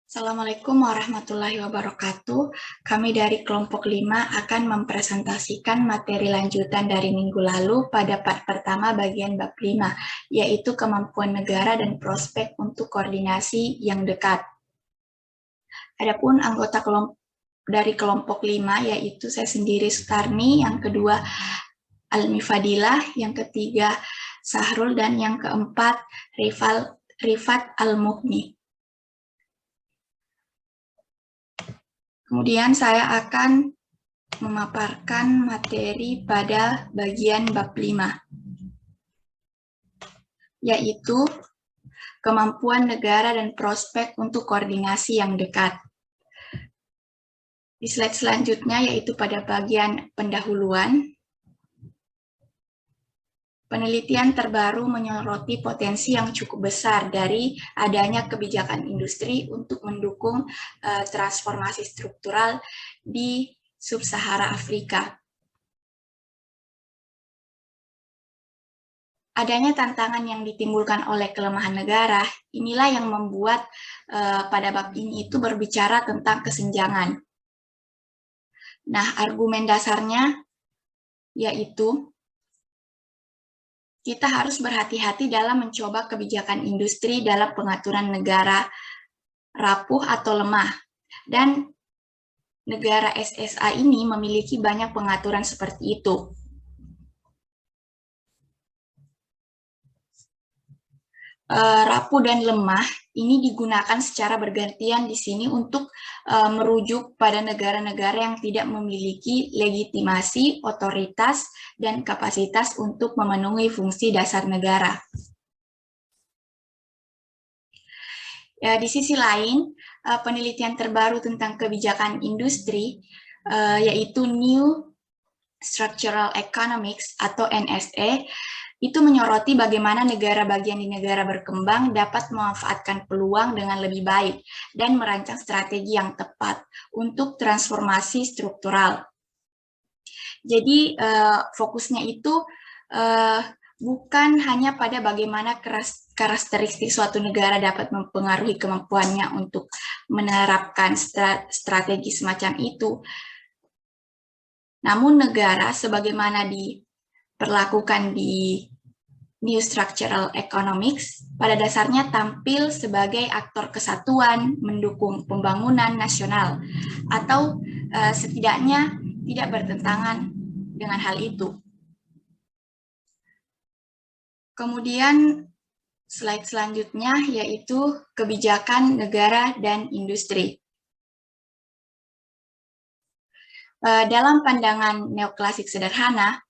Assalamualaikum warahmatullahi wabarakatuh. Kami dari kelompok 5 akan mempresentasikan materi lanjutan dari minggu lalu pada part pertama bagian bab 5, yaitu kemampuan negara dan prospek untuk koordinasi yang dekat. Adapun anggota dari kelompok 5, yaitu saya sendiri Sutarni, yang kedua Almi Fadilah, yang ketiga Sahrul, dan yang keempat Rifat Al-Mughni. Kemudian saya akan memaparkan materi pada bagian bab 5, yaitu kemampuan negara dan prospek untuk koordinasi yang dekat. Di slide selanjutnya, yaitu pada bagian pendahuluan, penelitian terbaru menyoroti potensi yang cukup besar dari adanya kebijakan industri untuk mendukung transformasi struktural di Sub-Sahara Afrika. Adanya tantangan yang ditimbulkan oleh kelemahan negara, inilah yang membuat pada bab ini itu berbicara tentang kesenjangan. Nah, argumen dasarnya yaitu kita harus berhati-hati dalam mencoba kebijakan industri dalam pengaturan negara rapuh atau lemah. Dan negara SSA ini memiliki banyak pengaturan seperti itu. Rapuh dan lemah ini digunakan secara bergantian di sini untuk merujuk pada negara-negara yang tidak memiliki legitimasi, otoritas, dan kapasitas untuk memenuhi fungsi dasar negara. Di sisi lain, penelitian terbaru tentang kebijakan industri, yaitu New Structural Economics atau NSE, itu menyoroti bagaimana negara bagian di negara berkembang dapat memanfaatkan peluang dengan lebih baik dan merancang strategi yang tepat untuk transformasi struktural. Jadi fokusnya itu bukan hanya pada bagaimana karakteristik suatu negara dapat mempengaruhi kemampuannya untuk menerapkan strategi semacam itu, namun negara sebagaimana diperlakukan di New Structural Economics pada dasarnya tampil sebagai aktor kesatuan mendukung pembangunan nasional atau setidaknya tidak bertentangan dengan hal itu. Kemudian slide selanjutnya yaitu kebijakan negara dan industri. Dalam pandangan neoklasik sederhana,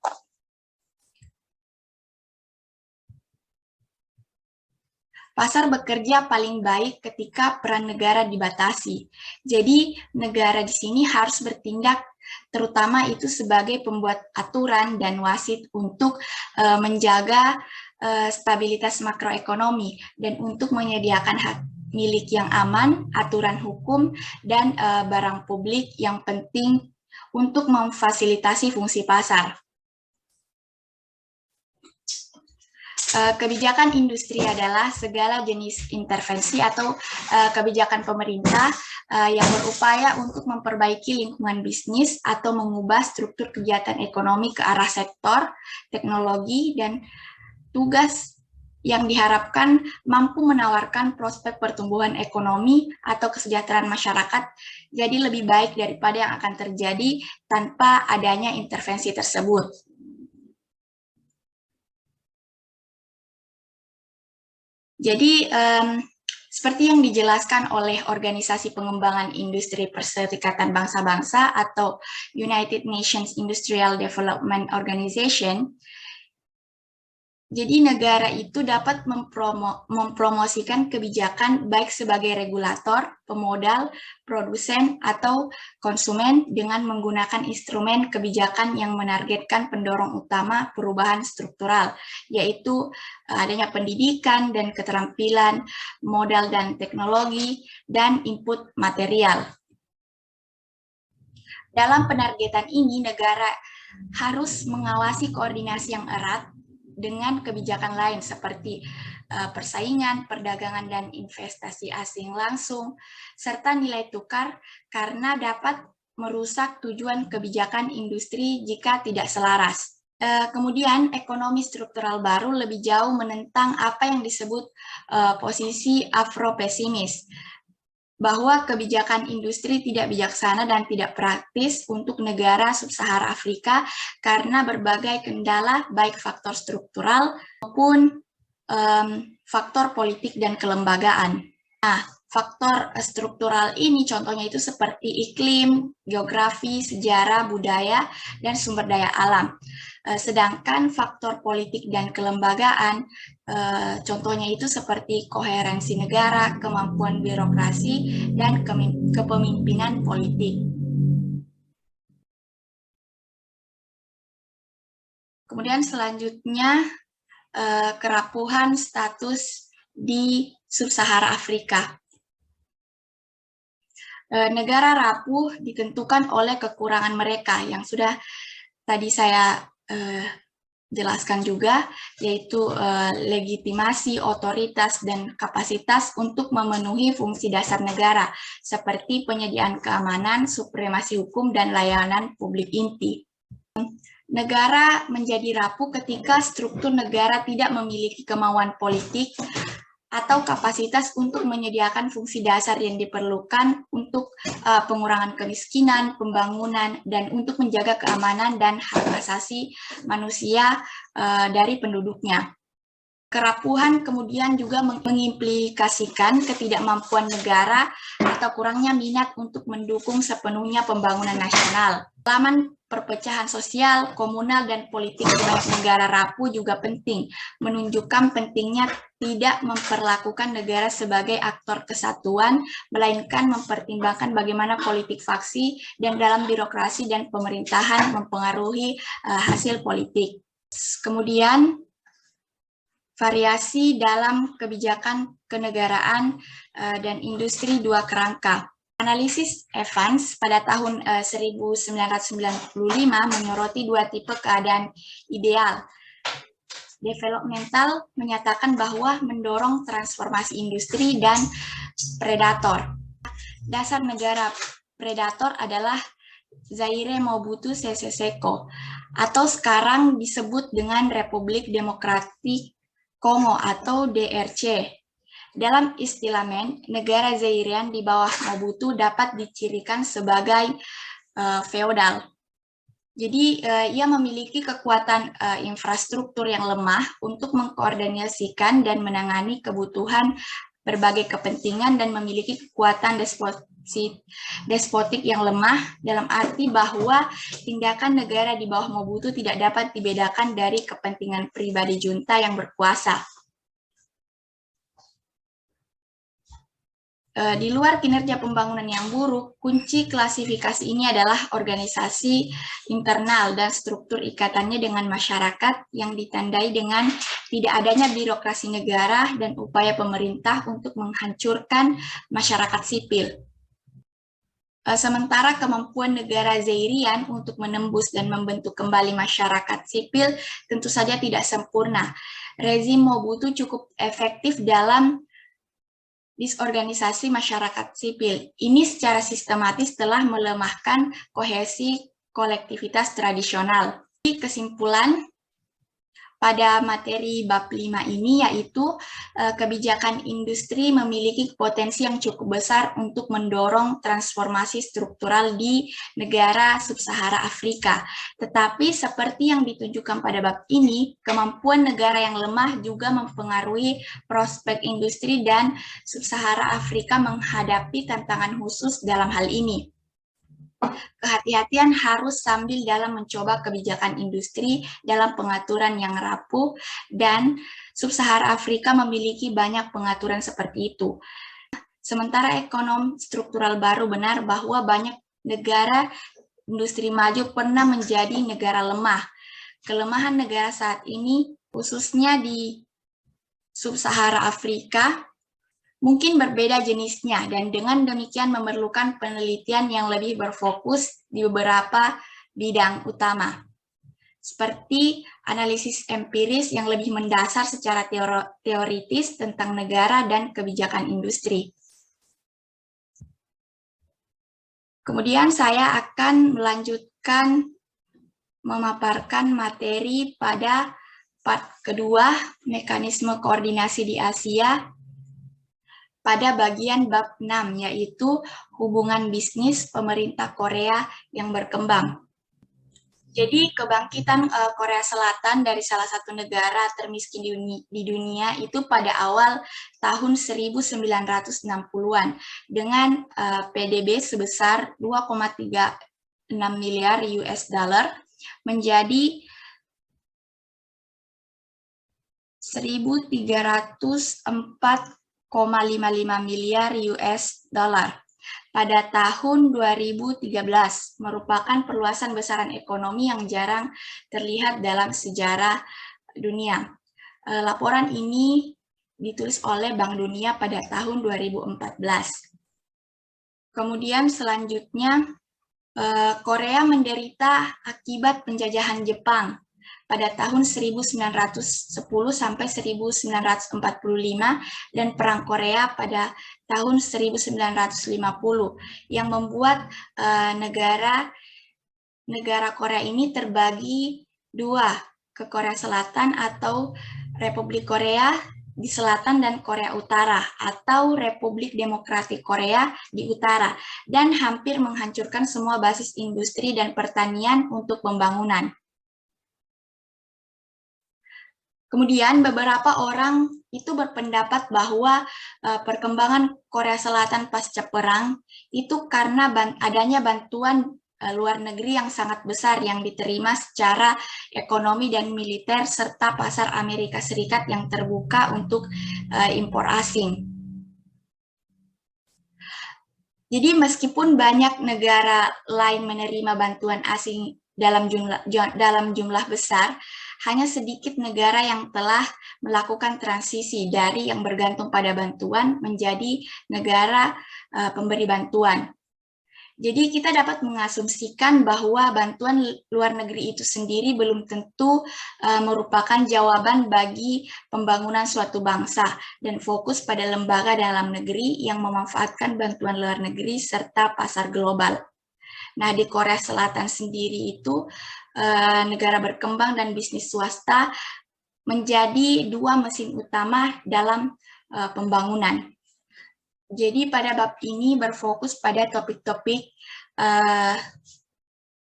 pasar bekerja paling baik ketika peran negara dibatasi. Jadi negara di sini harus bertindak terutama itu sebagai pembuat aturan dan wasit untuk menjaga stabilitas makroekonomi dan untuk menyediakan hak milik yang aman, aturan hukum, dan barang publik yang penting untuk memfasilitasi fungsi pasar. Kebijakan industri adalah segala jenis intervensi atau kebijakan pemerintah yang berupaya untuk memperbaiki lingkungan bisnis atau mengubah struktur kegiatan ekonomi ke arah sektor, teknologi, dan tugas yang diharapkan mampu menawarkan prospek pertumbuhan ekonomi atau kesejahteraan masyarakat jadi lebih baik daripada yang akan terjadi tanpa adanya intervensi tersebut. Jadi, seperti yang dijelaskan oleh Organisasi Pengembangan Industri Perserikatan Bangsa-Bangsa atau United Nations Industrial Development Organization, jadi negara itu dapat mempromosikan kebijakan baik sebagai regulator, pemodal, produsen, atau konsumen dengan menggunakan instrumen kebijakan yang menargetkan pendorong utama perubahan struktural, yaitu adanya pendidikan dan keterampilan, modal dan teknologi, dan input material. Dalam penargetan ini, negara harus mengawasi koordinasi yang erat dengan kebijakan lain seperti persaingan, perdagangan, dan investasi asing langsung, serta nilai tukar karena dapat merusak tujuan kebijakan industri jika tidak selaras. Kemudian ekonomi struktural baru lebih jauh menentang apa yang disebut posisi afro-pesimis, bahwa kebijakan industri tidak bijaksana dan tidak praktis untuk negara sub-Sahara Afrika karena berbagai kendala baik faktor struktural maupun faktor politik dan kelembagaan. Nah, faktor struktural ini contohnya itu seperti iklim, geografi, sejarah, budaya, dan sumber daya alam. Sedangkan faktor politik dan kelembagaan, contohnya itu seperti koherensi negara, kemampuan birokrasi, dan kepemimpinan politik. Kemudian selanjutnya, kerapuhan status di sub-Sahara Afrika. Negara rapuh ditentukan oleh kekurangan mereka yang sudah tadi saya jelaskan juga, yaitu legitimasi, otoritas, dan kapasitas untuk memenuhi fungsi dasar negara, seperti penyediaan keamanan, supremasi hukum, dan layanan publik inti. Negara menjadi rapuh ketika struktur negara tidak memiliki kemauan politik atau kapasitas untuk menyediakan fungsi dasar yang diperlukan untuk pengurangan kemiskinan, pembangunan, dan untuk menjaga keamanan dan hak asasi manusia dari penduduknya. Kerapuhan kemudian juga mengimplikasikan ketidakmampuan negara atau kurangnya minat untuk mendukung sepenuhnya pembangunan nasional. Pengalaman perpecahan sosial, komunal, dan politik di banyak negara rapuh juga penting, menunjukkan pentingnya tidak memperlakukan negara sebagai aktor kesatuan, melainkan mempertimbangkan bagaimana politik faksi dan dalam birokrasi dan pemerintahan mempengaruhi hasil politik. Kemudian, variasi dalam kebijakan kenegaraan dan industri dua kerangka. Analisis Evans pada tahun 1995 menyoroti dua tipe keadaan ideal. Developmental menyatakan bahwa mendorong transformasi industri dan predator. Dasar negara predator adalah Zaire Mobutu Sese Seko, atau sekarang disebut dengan Republik Demokratik Kongo atau DRC. Dalam istilah Men, negara Zairean di bawah Mobutu dapat dicirikan sebagai feodal. Jadi ia memiliki kekuatan infrastruktur yang lemah untuk mengkoordinasikan dan menangani kebutuhan berbagai kepentingan dan memiliki kekuatan despotik yang lemah dalam arti bahwa tindakan negara di bawah Mobutu tidak dapat dibedakan dari kepentingan pribadi junta yang berkuasa. Di luar kinerja pembangunan yang buruk, kunci klasifikasi ini adalah organisasi internal dan struktur ikatannya dengan masyarakat yang ditandai dengan tidak adanya birokrasi negara dan upaya pemerintah untuk menghancurkan masyarakat sipil. Sementara kemampuan negara Zairian untuk menembus dan membentuk kembali masyarakat sipil tentu saja tidak sempurna. Rezim Mobutu cukup efektif dalam disorganisasi masyarakat sipil. Ini secara sistematis telah melemahkan kohesi kolektivitas tradisional. Kesimpulan pada materi bab 5 ini yaitu kebijakan industri memiliki potensi yang cukup besar untuk mendorong transformasi struktural di negara sub-Sahara Afrika. Tetapi seperti yang ditunjukkan pada bab ini, kemampuan negara yang lemah juga mempengaruhi prospek industri dan sub-Sahara Afrika menghadapi tantangan khusus dalam hal ini. Kehati-hatian harus sambil dalam mencoba kebijakan industri dalam pengaturan yang rapuh, dan sub-Sahara Afrika memiliki banyak pengaturan seperti itu. Sementara ekonomi struktural baru benar bahwa banyak negara industri maju pernah menjadi negara lemah. Kelemahan negara saat ini, khususnya di sub-Sahara Afrika, mungkin berbeda jenisnya, dan dengan demikian memerlukan penelitian yang lebih berfokus di beberapa bidang utama. seperti analisis empiris yang lebih mendasar secara teoritis tentang negara dan kebijakan industri. Kemudian saya akan melanjutkan memaparkan materi pada part kedua, mekanisme koordinasi di Asia, pada bagian bab 6, yaitu hubungan bisnis pemerintah Korea yang berkembang. Jadi kebangkitan Korea Selatan dari salah satu negara termiskin di dunia itu pada awal tahun 1960-an dengan PDB sebesar 2,36 miliar US dollar menjadi 1.304,55 miliar US dollar. Pada tahun 2013, merupakan perluasan besaran ekonomi yang jarang terlihat dalam sejarah dunia. Laporan ini ditulis oleh Bank Dunia pada tahun 2014. Kemudian selanjutnya, Korea menderita akibat penjajahan Jepang pada tahun 1910 sampai 1945 dan Perang Korea pada tahun 1950 yang membuat negara Korea ini terbagi dua, ke Korea Selatan atau Republik Korea di selatan dan Korea Utara atau Republik Demokratik Korea di utara dan hampir menghancurkan semua basis industri dan pertanian untuk pembangunan. Kemudian beberapa orang itu berpendapat bahwa perkembangan Korea Selatan pasca perang itu karena adanya bantuan luar negeri yang sangat besar yang diterima secara ekonomi dan militer serta pasar Amerika Serikat yang terbuka untuk impor asing. Jadi meskipun banyak negara lain menerima bantuan asing dalam jumlah besar, hanya sedikit negara yang telah melakukan transisi dari yang bergantung pada bantuan menjadi negara pemberi bantuan. Jadi kita dapat mengasumsikan bahwa bantuan luar negeri itu sendiri belum tentu merupakan jawaban bagi pembangunan suatu bangsa dan fokus pada lembaga dalam negeri yang memanfaatkan bantuan luar negeri serta pasar global. Nah, di Korea Selatan sendiri itu negara berkembang dan bisnis swasta menjadi dua mesin utama dalam pembangunan. Jadi pada bab ini berfokus pada topik-topik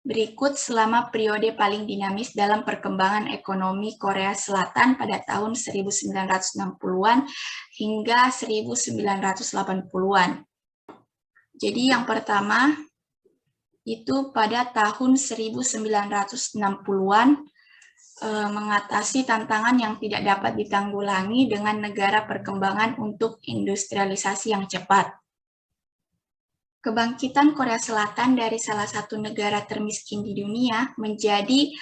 berikut selama periode paling dinamis dalam perkembangan ekonomi Korea Selatan pada tahun 1960-an hingga 1980-an. Jadi yang pertama itu pada tahun 1960-an mengatasi tantangan yang tidak dapat ditanggulangi dengan negara perkembangan untuk industrialisasi yang cepat. Kebangkitan Korea Selatan dari salah satu negara termiskin di dunia menjadi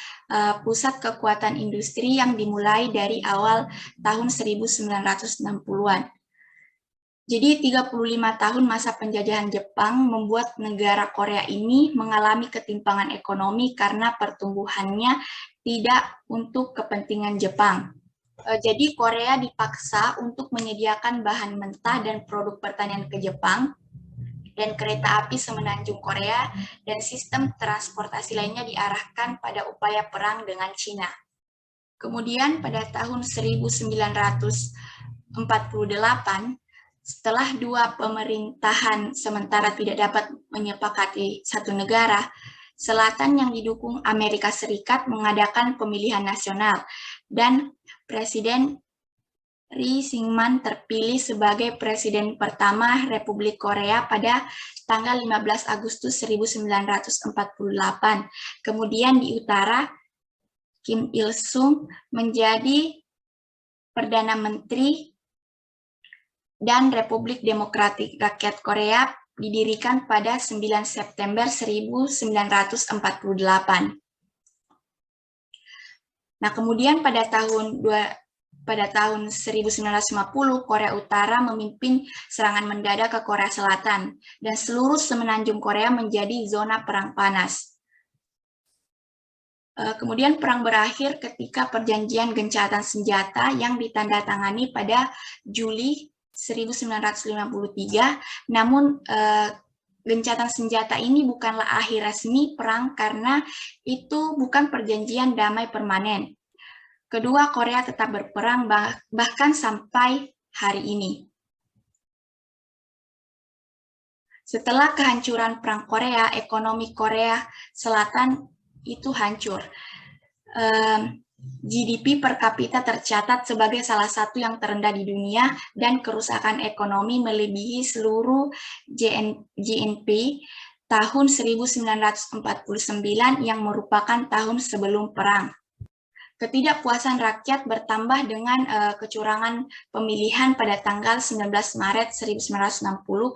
pusat kekuatan industri yang dimulai dari awal tahun 1960-an. Jadi 35 tahun masa penjajahan Jepang membuat negara Korea ini mengalami ketimpangan ekonomi karena pertumbuhannya tidak untuk kepentingan Jepang. Jadi Korea dipaksa untuk menyediakan bahan mentah dan produk pertanian ke Jepang, dan kereta api semenanjung Korea dan sistem transportasi lainnya diarahkan pada upaya perang dengan Cina. Kemudian pada tahun 1948, setelah dua pemerintahan sementara tidak dapat menyepakati satu negara, Selatan yang didukung Amerika Serikat mengadakan pemilihan nasional dan Presiden Ri Syngman terpilih sebagai Presiden pertama Republik Korea pada tanggal 15 Agustus 1948. Kemudian di utara, Kim Il-sung menjadi Perdana Menteri dan Republik Demokratik Rakyat Korea didirikan pada 9 September 1948. Nah, kemudian pada tahun 1950, Korea Utara memimpin serangan mendadak ke Korea Selatan, dan seluruh semenanjung Korea menjadi zona perang panas. Kemudian perang berakhir ketika perjanjian gencatan senjata yang ditandatangani pada Juli 1953, namun gencatan senjata ini bukanlah akhir resmi perang karena itu bukan perjanjian damai permanen. Kedua Korea tetap berperang bahkan sampai hari ini. Setelah kehancuran Perang Korea, ekonomi Korea Selatan itu hancur. GDP per kapita tercatat sebagai salah satu yang terendah di dunia dan kerusakan ekonomi melebihi seluruh GNP tahun 1949 yang merupakan tahun sebelum perang. Ketidakpuasan rakyat bertambah dengan kecurangan pemilihan pada tanggal 19 Maret 1960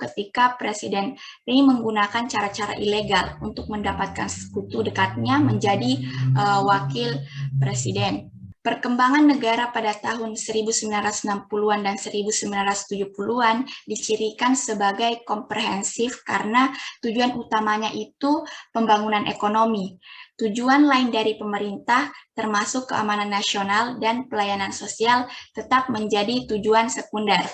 ketika Presiden Lee menggunakan cara-cara ilegal untuk mendapatkan sekutu dekatnya menjadi wakil presiden. Perkembangan negara pada tahun 1960-an dan 1970-an dicirikan sebagai komprehensif karena tujuan utamanya itu pembangunan ekonomi. Tujuan lain dari pemerintah, termasuk keamanan nasional dan pelayanan sosial, tetap menjadi tujuan sekunder.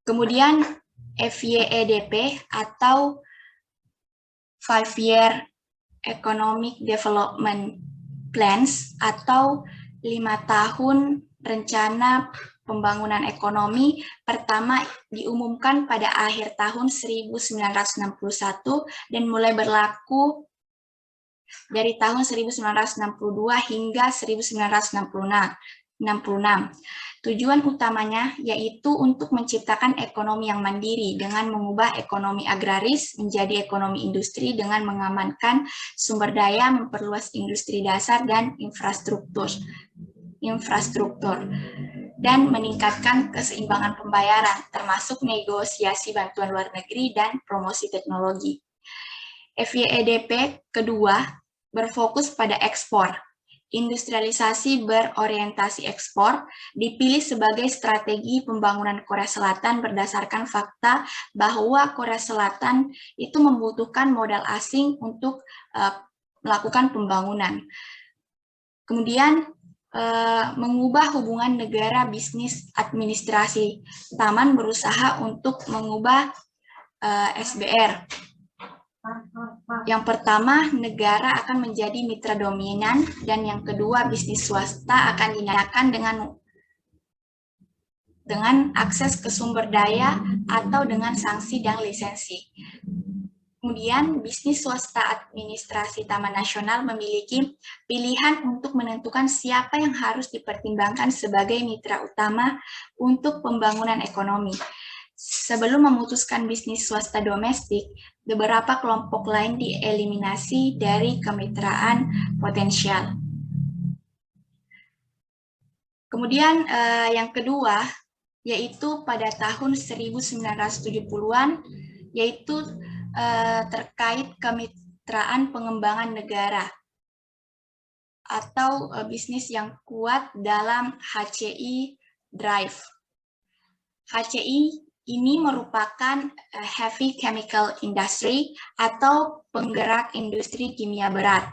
Kemudian FYEDP atau 5-Year Economic Development Plans atau 5 tahun rencana pembangunan ekonomi pertama diumumkan pada akhir tahun 1961 dan mulai berlaku dari tahun 1962 hingga 1966. Tujuan utamanya yaitu untuk menciptakan ekonomi yang mandiri dengan mengubah ekonomi agraris menjadi ekonomi industri dengan mengamankan sumber daya, memperluas industri dasar dan infrastruktur dan meningkatkan keseimbangan pembayaran termasuk negosiasi bantuan luar negeri dan promosi teknologi. FYEDP kedua berfokus pada ekspor. Industrialisasi berorientasi ekspor dipilih sebagai strategi pembangunan Korea Selatan berdasarkan fakta bahwa Korea Selatan itu membutuhkan modal asing untuk melakukan pembangunan. Kemudian mengubah hubungan negara bisnis administrasi. Taman berusaha untuk mengubah SBR. Yang pertama, negara akan menjadi mitra dominan, dan yang kedua, bisnis swasta akan dinyatakan dengan akses ke sumber daya atau dengan sanksi dan lisensi. Kemudian, bisnis swasta administrasi Taman Nasional memiliki pilihan untuk menentukan siapa yang harus dipertimbangkan sebagai mitra utama untuk pembangunan ekonomi. Sebelum memutuskan bisnis swasta domestik, beberapa kelompok lain dieliminasi dari kemitraan potensial. Kemudian yang kedua, yaitu pada tahun 1970-an, yaitu terkait kemitraan pengembangan negara atau bisnis yang kuat dalam HCI Drive. HCI ini merupakan heavy chemical industry atau penggerak industri kimia berat.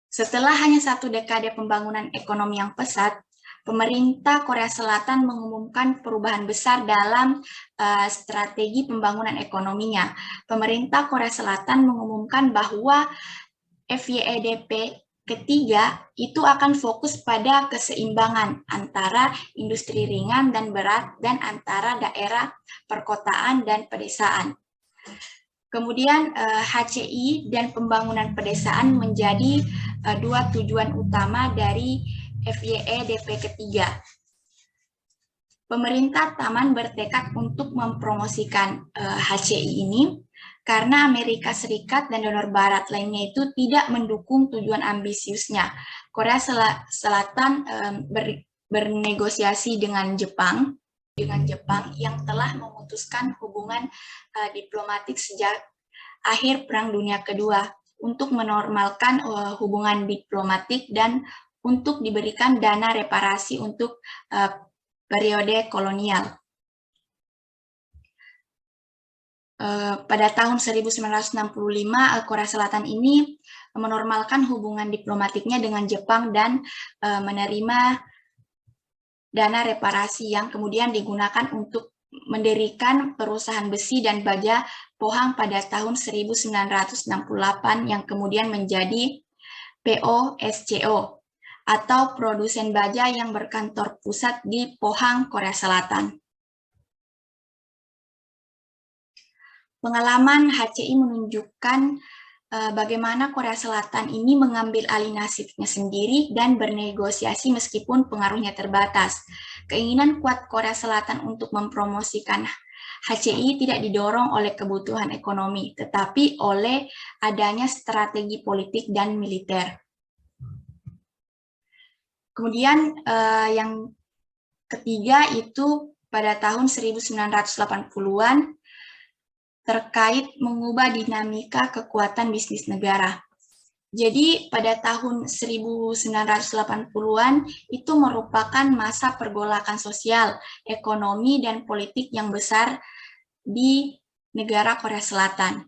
Setelah hanya 1 dekade pembangunan ekonomi yang pesat, pemerintah Korea Selatan mengumumkan perubahan besar dalam strategi pembangunan ekonominya. Pemerintah Korea Selatan mengumumkan bahwa FYEDP ketiga itu akan fokus pada keseimbangan antara industri ringan dan berat dan antara daerah perkotaan dan pedesaan. Kemudian HCI dan pembangunan pedesaan menjadi 2 tujuan utama dari FYEDP ketiga. Pemerintah Taman bertekad untuk mempromosikan HCI ini karena Amerika Serikat dan donor barat lainnya itu tidak mendukung tujuan ambisiusnya. Korea Selatan bernegosiasi dengan Jepang yang telah memutuskan hubungan diplomatik sejak akhir Perang Dunia Kedua untuk menormalkan hubungan diplomatik dan untuk diberikan dana reparasi untuk periode kolonial. pada tahun 1965 Korea Selatan ini menormalkan hubungan diplomatiknya dengan Jepang dan menerima dana reparasi yang kemudian digunakan untuk mendirikan perusahaan besi dan baja Pohang pada tahun 1968 yang kemudian menjadi POSCO atau produsen baja yang berkantor pusat di Pohang, Korea Selatan. Pengalaman HCI menunjukkan bagaimana Korea Selatan ini mengambil alih nasibnya sendiri dan bernegosiasi meskipun pengaruhnya terbatas. Keinginan kuat Korea Selatan untuk mempromosikan HCI tidak didorong oleh kebutuhan ekonomi, tetapi oleh adanya strategi politik dan militer. Kemudian yang ketiga itu pada tahun 1980-an terkait mengubah dinamika kekuatan bisnis negara. Jadi pada tahun 1980-an itu merupakan masa pergolakan sosial, ekonomi, dan politik yang besar di negara Korea Selatan.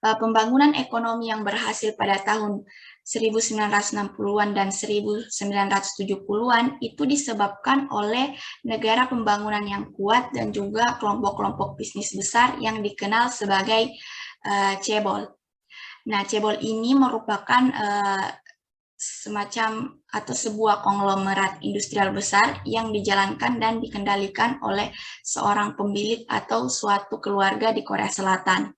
Pembangunan ekonomi yang berhasil pada tahun 1960-an dan 1970-an itu disebabkan oleh negara pembangunan yang kuat dan juga kelompok-kelompok bisnis besar yang dikenal sebagai cebol. Nah, cebol ini merupakan semacam atau sebuah konglomerat industrial besar yang dijalankan dan dikendalikan oleh seorang pemilik atau suatu keluarga di Korea Selatan.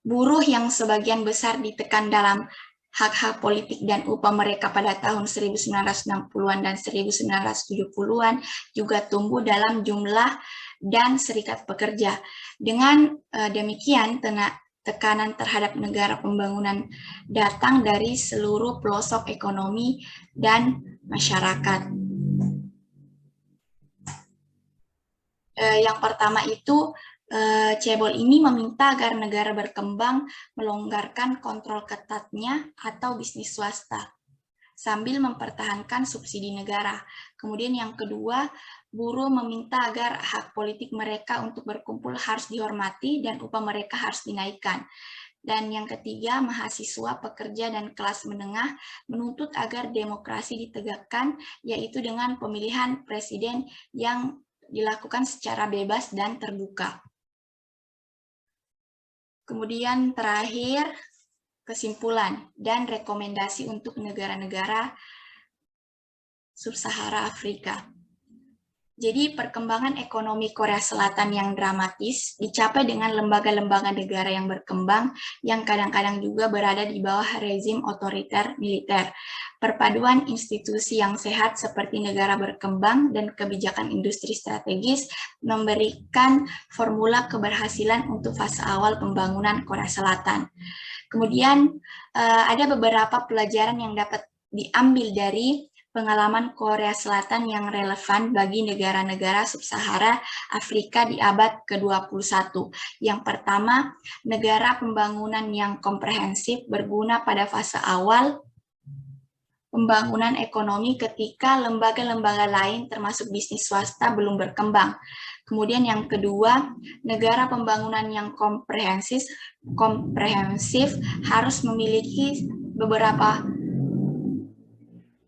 Buruh yang sebagian besar ditekan dalam hak-hak politik dan upah mereka pada tahun 1960-an dan 1970-an juga tumbuh dalam jumlah dan serikat pekerja. Dengan demikian, tekanan terhadap negara pembangunan datang dari seluruh pelosok ekonomi dan masyarakat. Yang pertama itu, cebol ini meminta agar negara berkembang melonggarkan kontrol ketatnya atau bisnis swasta, sambil mempertahankan subsidi negara. Kemudian yang kedua, buruh meminta agar hak politik mereka untuk berkumpul harus dihormati dan upah mereka harus dinaikkan. Dan yang ketiga, mahasiswa, pekerja, dan kelas menengah menuntut agar demokrasi ditegakkan, yaitu dengan pemilihan presiden yang dilakukan secara bebas dan terbuka. Kemudian terakhir, kesimpulan dan rekomendasi untuk negara-negara Sub-Sahara Afrika. Jadi perkembangan ekonomi Korea Selatan yang dramatis dicapai dengan lembaga-lembaga negara yang berkembang yang kadang-kadang juga berada di bawah rezim otoriter militer. Perpaduan institusi yang sehat seperti negara berkembang dan kebijakan industri strategis memberikan formula keberhasilan untuk fase awal pembangunan Korea Selatan. Kemudian ada beberapa pelajaran yang dapat diambil dari pengalaman Korea Selatan yang relevan bagi negara-negara Sub-Sahara Afrika di abad ke-21. Yang pertama, negara pembangunan yang komprehensif berguna pada fase awal pembangunan ekonomi ketika lembaga-lembaga lain termasuk bisnis swasta belum berkembang. Kemudian yang kedua, negara pembangunan yang komprehensif harus memiliki beberapa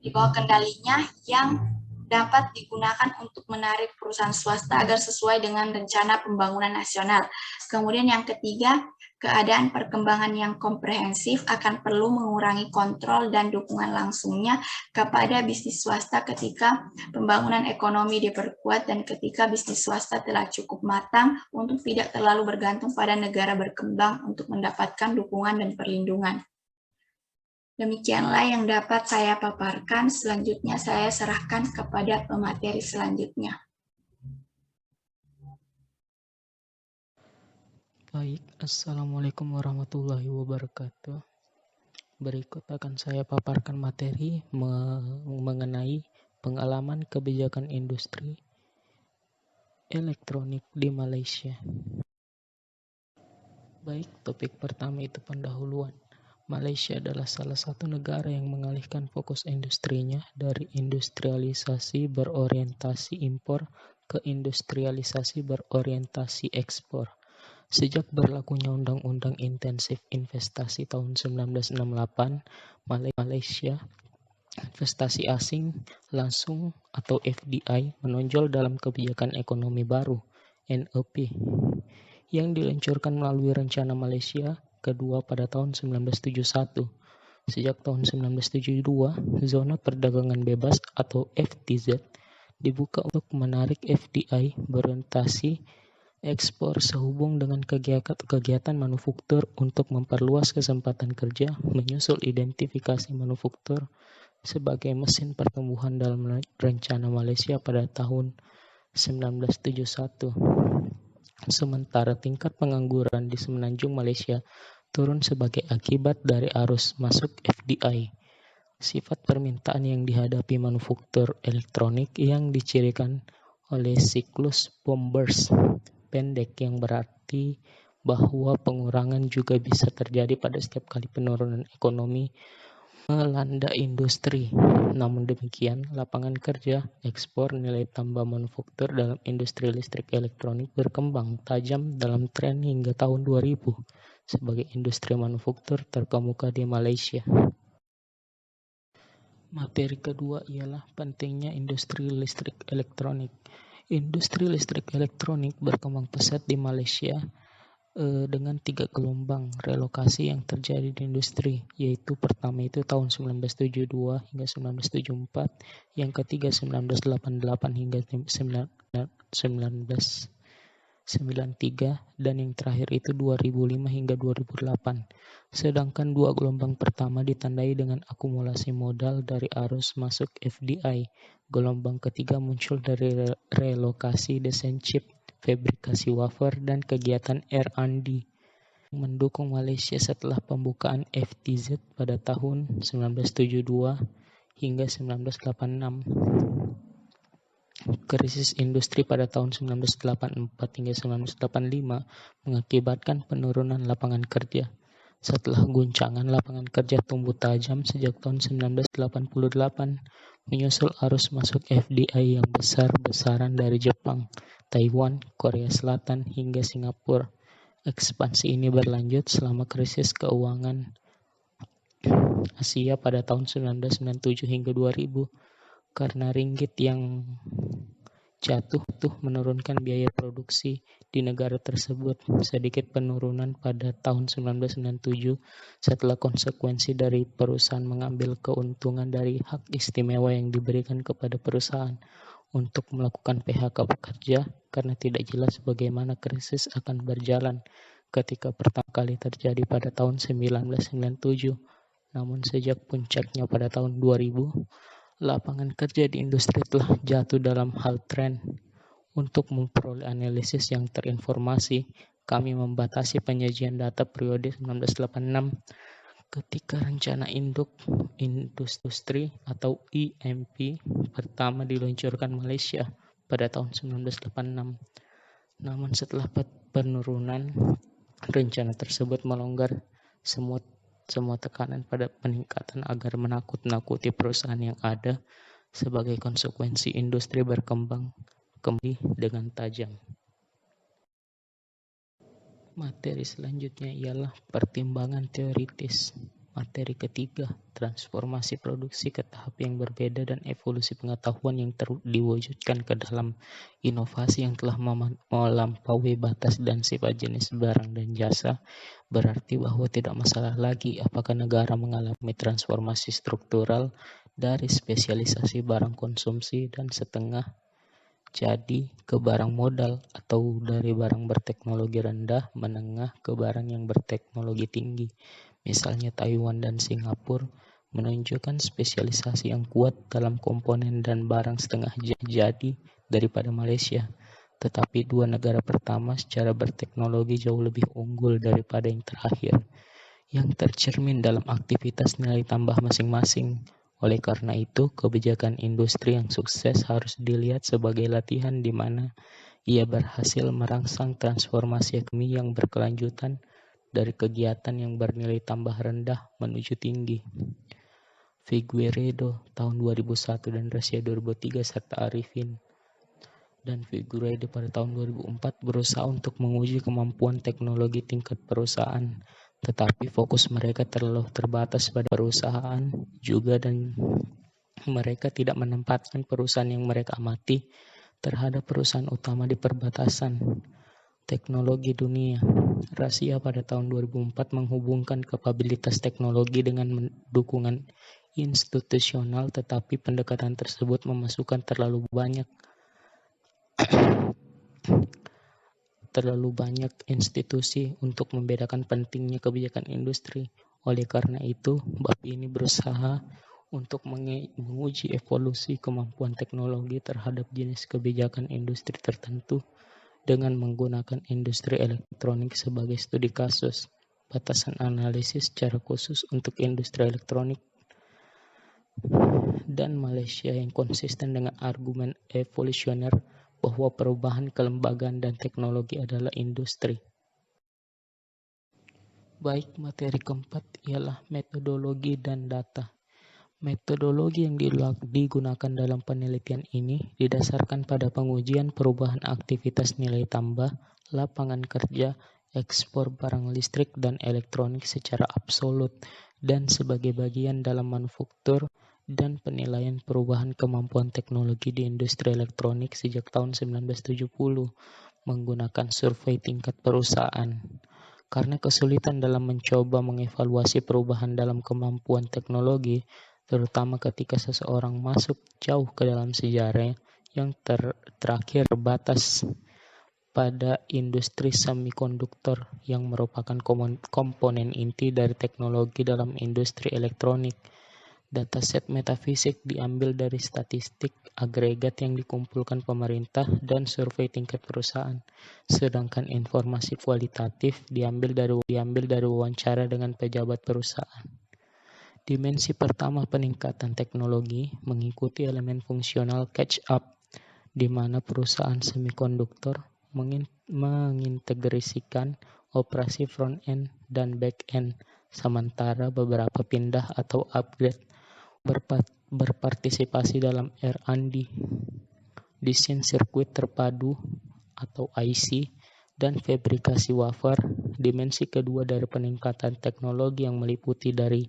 di bawah kendalinya yang dapat digunakan untuk menarik perusahaan swasta agar sesuai dengan rencana pembangunan nasional. Kemudian yang ketiga, keadaan perkembangan yang komprehensif akan perlu mengurangi kontrol dan dukungan langsungnya kepada bisnis swasta ketika pembangunan ekonomi diperkuat dan ketika bisnis swasta telah cukup matang untuk tidak terlalu bergantung pada negara berkembang untuk mendapatkan dukungan dan perlindungan. Demikianlah yang dapat saya paparkan. Selanjutnya saya serahkan kepada pemateri selanjutnya. Baik, Assalamualaikum warahmatullahi wabarakatuh. Berikut akan saya paparkan materi mengenai pengalaman kebijakan industri elektronik di Malaysia. Baik, topik pertama itu pendahuluan. Malaysia adalah salah satu negara yang mengalihkan fokus industrinya dari industrialisasi berorientasi impor keindustrialisasi berorientasi ekspor. Sejak berlakunya Undang-Undang Intensif Investasi tahun 1968, Malaysia, investasi asing langsung atau FDI menonjol dalam kebijakan ekonomi baru (NEP) yang diluncurkan melalui Rencana Malaysia kedua pada tahun 1971. Sejak tahun 1972, zona perdagangan bebas atau FTZ dibuka untuk menarik FDI berorientasi ekspor sehubung dengan kegiatan manufaktur untuk memperluas kesempatan kerja, menyusul identifikasi manufaktur sebagai mesin pertumbuhan dalam Rencana Malaysia pada tahun 1971. Sementara tingkat pengangguran di semenanjung Malaysia turun sebagai akibat dari arus masuk FDI. Sifat permintaan yang dihadapi manufaktur elektronik yang dicirikan oleh siklus boom-burst pendek yang berarti bahwa pengurangan juga bisa terjadi pada setiap kali penurunan ekonomi melanda industri. Namun demikian, lapangan kerja, ekspor, nilai tambah manufaktur dalam industri listrik elektronik berkembang tajam dalam tren hingga tahun 2000 sebagai industri manufaktur terkemuka di Malaysia. Materi kedua ialah pentingnya industri listrik elektronik. Industri listrik elektronik berkembang pesat di Malaysia dengan 3 gelombang relokasi yang terjadi di industri, yaitu pertama itu tahun 1972 hingga 1974, yang ketiga 1988 hingga 1993, dan yang terakhir itu 2005 hingga 2008. Sedangkan 2 gelombang pertama ditandai dengan akumulasi modal dari arus masuk FDI. Gelombang ketiga muncul dari relokasi desain chip, fabrikasi wafer, dan kegiatan R&D mendukung Malaysia setelah pembukaan FTZ pada tahun 1972 hingga 1986. Krisis industri pada tahun 1984 hingga 1985 mengakibatkan penurunan lapangan kerja. Setelah guncangan lapangan kerja tumbuh tajam sejak tahun 1988, menyusul arus masuk FDI yang besar-besaran dari Jepang, Taiwan, Korea Selatan, hingga Singapura. Ekspansi ini berlanjut selama krisis keuangan Asia pada tahun 1997 hingga 2000 karena ringgit yang jatuh menurunkan biaya produksi di negara tersebut. Sedikit penurunan pada tahun 1997 setelah konsekuensi dari perusahaan mengambil keuntungan dari hak istimewa yang diberikan kepada perusahaan untuk melakukan PHK pekerja karena tidak jelas bagaimana krisis akan berjalan ketika pertama kali terjadi pada tahun 1997. Namun sejak puncaknya pada tahun 2000, lapangan kerja di industri telah jatuh dalam hal tren. Untuk memperoleh analisis yang terinformasi, kami membatasi penyajian data periode 1986 ketika Rencana Induk Industri atau IMP pertama diluncurkan Malaysia pada tahun 1986. Namun setelah penurunan, rencana tersebut melonggar semua tekanan pada peningkatan agar menakut-nakuti perusahaan yang ada. Sebagai konsekuensi, industri berkembang kembali dengan tajam. Materi selanjutnya ialah pertimbangan teoritis. Materi ketiga, transformasi produksi ke tahap yang berbeda dan evolusi pengetahuan yang diwujudkan ke dalam inovasi yang telah melampaui batas dan sifat jenis barang dan jasa, berarti bahwa tidak masalah lagi apakah negara mengalami transformasi struktural dari spesialisasi barang konsumsi dan setengah jadi ke barang modal atau dari barang berteknologi rendah menengah ke barang yang berteknologi tinggi. Misalnya Taiwan dan Singapura menunjukkan spesialisasi yang kuat dalam komponen dan barang setengah jadi daripada Malaysia. Tetapi dua negara pertama secara berteknologi jauh lebih unggul daripada yang terakhir, yang tercermin dalam aktivitas nilai tambah masing-masing. Oleh karena itu, kebijakan industri yang sukses harus dilihat sebagai latihan di mana ia berhasil merangsang transformasi ekonomi yang berkelanjutan dari kegiatan yang bernilai tambah rendah menuju tinggi. Figueiredo tahun 2001 dan Rusia 2003 serta Arifin dan Figueiredo pada tahun 2004 berusaha untuk menguji kemampuan teknologi tingkat perusahaan, tetapi fokus mereka terlalu terbatas pada perusahaan juga dan mereka tidak menempatkan perusahaan yang mereka amati terhadap perusahaan utama di perbatasan teknologi dunia. Razia pada tahun 2004 menghubungkan kapabilitas teknologi dengan dukungan institusional, tetapi pendekatan tersebut memasukkan terlalu banyak institusi untuk membedakan pentingnya kebijakan industri. Oleh karena itu, bab ini berusaha untuk menguji evolusi kemampuan teknologi terhadap jenis kebijakan industri tertentu dengan menggunakan industri elektronik sebagai studi kasus. Batasan analisis secara khusus untuk industri elektronik dan Malaysia yang konsisten dengan argumen evolusioner bahwa perubahan kelembagaan dan teknologi adalah industri. Baik, materi keempat ialah metodologi dan data. Metodologi yang digunakan dalam penelitian ini didasarkan pada pengujian perubahan aktivitas nilai tambah, lapangan kerja, ekspor barang listrik dan elektronik secara absolut, dan sebagai bagian dalam manufaktur dan penilaian perubahan kemampuan teknologi di industri elektronik sejak tahun 1970 menggunakan survei tingkat perusahaan. Karena kesulitan dalam mencoba mengevaluasi perubahan dalam kemampuan teknologi, terutama ketika seseorang masuk jauh ke dalam sejarah yang terakhir terbatas pada industri semikonduktor yang merupakan komponen inti dari teknologi dalam industri elektronik. Dataset metafisik diambil dari statistik agregat yang dikumpulkan pemerintah dan survei tingkat perusahaan, sedangkan informasi kualitatif diambil dari wawancara dengan pejabat perusahaan. Dimensi pertama peningkatan teknologi mengikuti elemen fungsional catch-up, di mana perusahaan semikonduktor mengintegrasikan operasi front-end dan back-end, sementara beberapa pindah atau upgrade berpartisipasi dalam R&D, desain sirkuit terpadu atau IC, dan fabrikasi wafer. Dimensi kedua dari peningkatan teknologi yang meliputi dari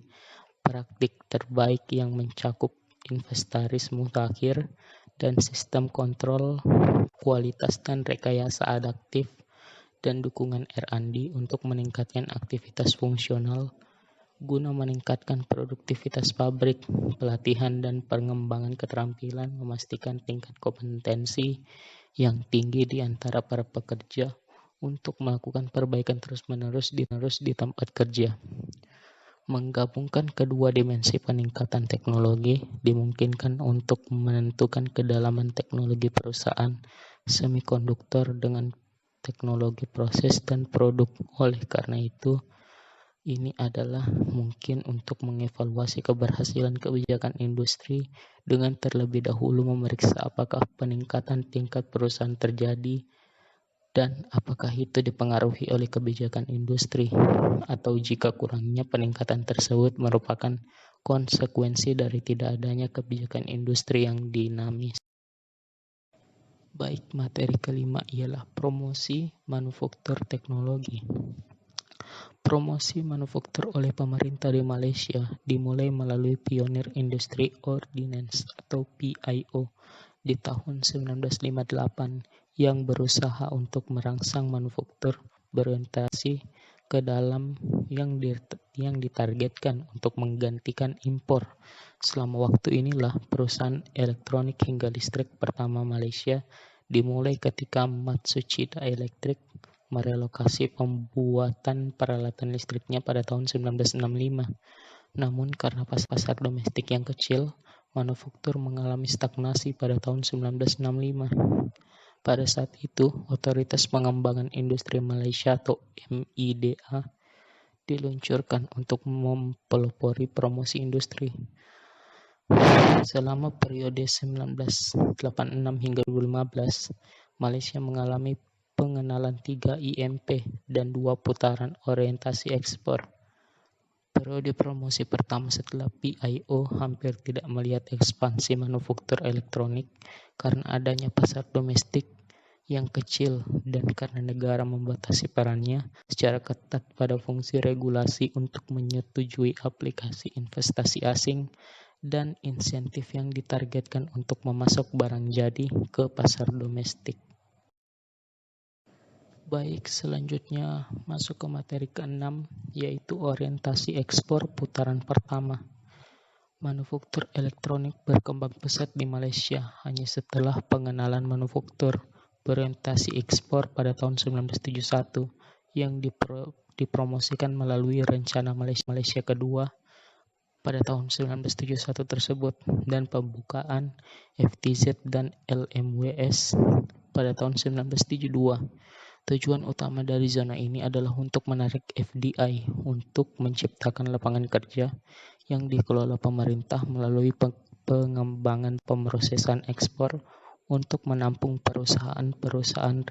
praktik terbaik yang mencakup inventaris mutakhir dan sistem kontrol kualitas dan rekayasa adaptif dan dukungan R&D untuk meningkatkan aktivitas fungsional guna meningkatkan produktivitas pabrik, pelatihan dan pengembangan keterampilan, memastikan tingkat kompetensi yang tinggi di antara para pekerja untuk melakukan perbaikan terus-menerus di tempat kerja. Menggabungkan kedua dimensi peningkatan teknologi dimungkinkan untuk menentukan kedalaman teknologi perusahaan semikonduktor dengan teknologi proses dan produk. Oleh karena itu, ini adalah mungkin untuk mengevaluasi keberhasilan kebijakan industri dengan terlebih dahulu memeriksa apakah peningkatan tingkat perusahaan terjadi dan apakah itu dipengaruhi oleh kebijakan industri, atau jika kurangnya peningkatan tersebut merupakan konsekuensi dari tidak adanya kebijakan industri yang dinamis. Baik, materi kelima ialah promosi manufaktur teknologi. Promosi manufaktur oleh pemerintah di Malaysia dimulai melalui Pioneer Industry Ordinance atau PIO di tahun 1958 yang berusaha untuk merangsang manufaktur berorientasi ke dalam yang ditargetkan untuk menggantikan impor. Selama waktu inilah perusahaan elektronik hingga listrik pertama Malaysia dimulai ketika Matsushita Electric merelokasi pembuatan peralatan listriknya pada tahun 1965. Namun karena pasar domestik yang kecil, manufaktur mengalami stagnasi pada tahun 1965. Pada saat itu, Otoritas Pengembangan Industri Malaysia atau MIDA diluncurkan untuk mempelopori promosi industri. Selama periode 1986 hingga 2015, Malaysia mengalami pengenalan 3 IMP dan 2 putaran orientasi ekspor. Periode promosi pertama setelah PIO hampir tidak melihat ekspansi manufaktur elektronik karena adanya pasar domestik yang kecil dan karena negara membatasi perannya secara ketat pada fungsi regulasi untuk menyetujui aplikasi investasi asing dan insentif yang ditargetkan untuk memasok barang jadi ke pasar domestik. Baik, selanjutnya masuk ke materi ke-6, yaitu orientasi ekspor putaran pertama. Manufaktur elektronik berkembang pesat di Malaysia hanya setelah pengenalan manufaktur berorientasi ekspor pada tahun 1971 yang dipromosikan melalui Rencana Malaysia Kedua pada tahun 1971 tersebut dan pembukaan FTZ dan LMWS pada tahun 1972. Tujuan utama dari zona ini adalah untuk menarik FDI untuk menciptakan lapangan kerja yang dikelola pemerintah melalui pengembangan pemrosesan ekspor untuk menampung perusahaan-perusahaan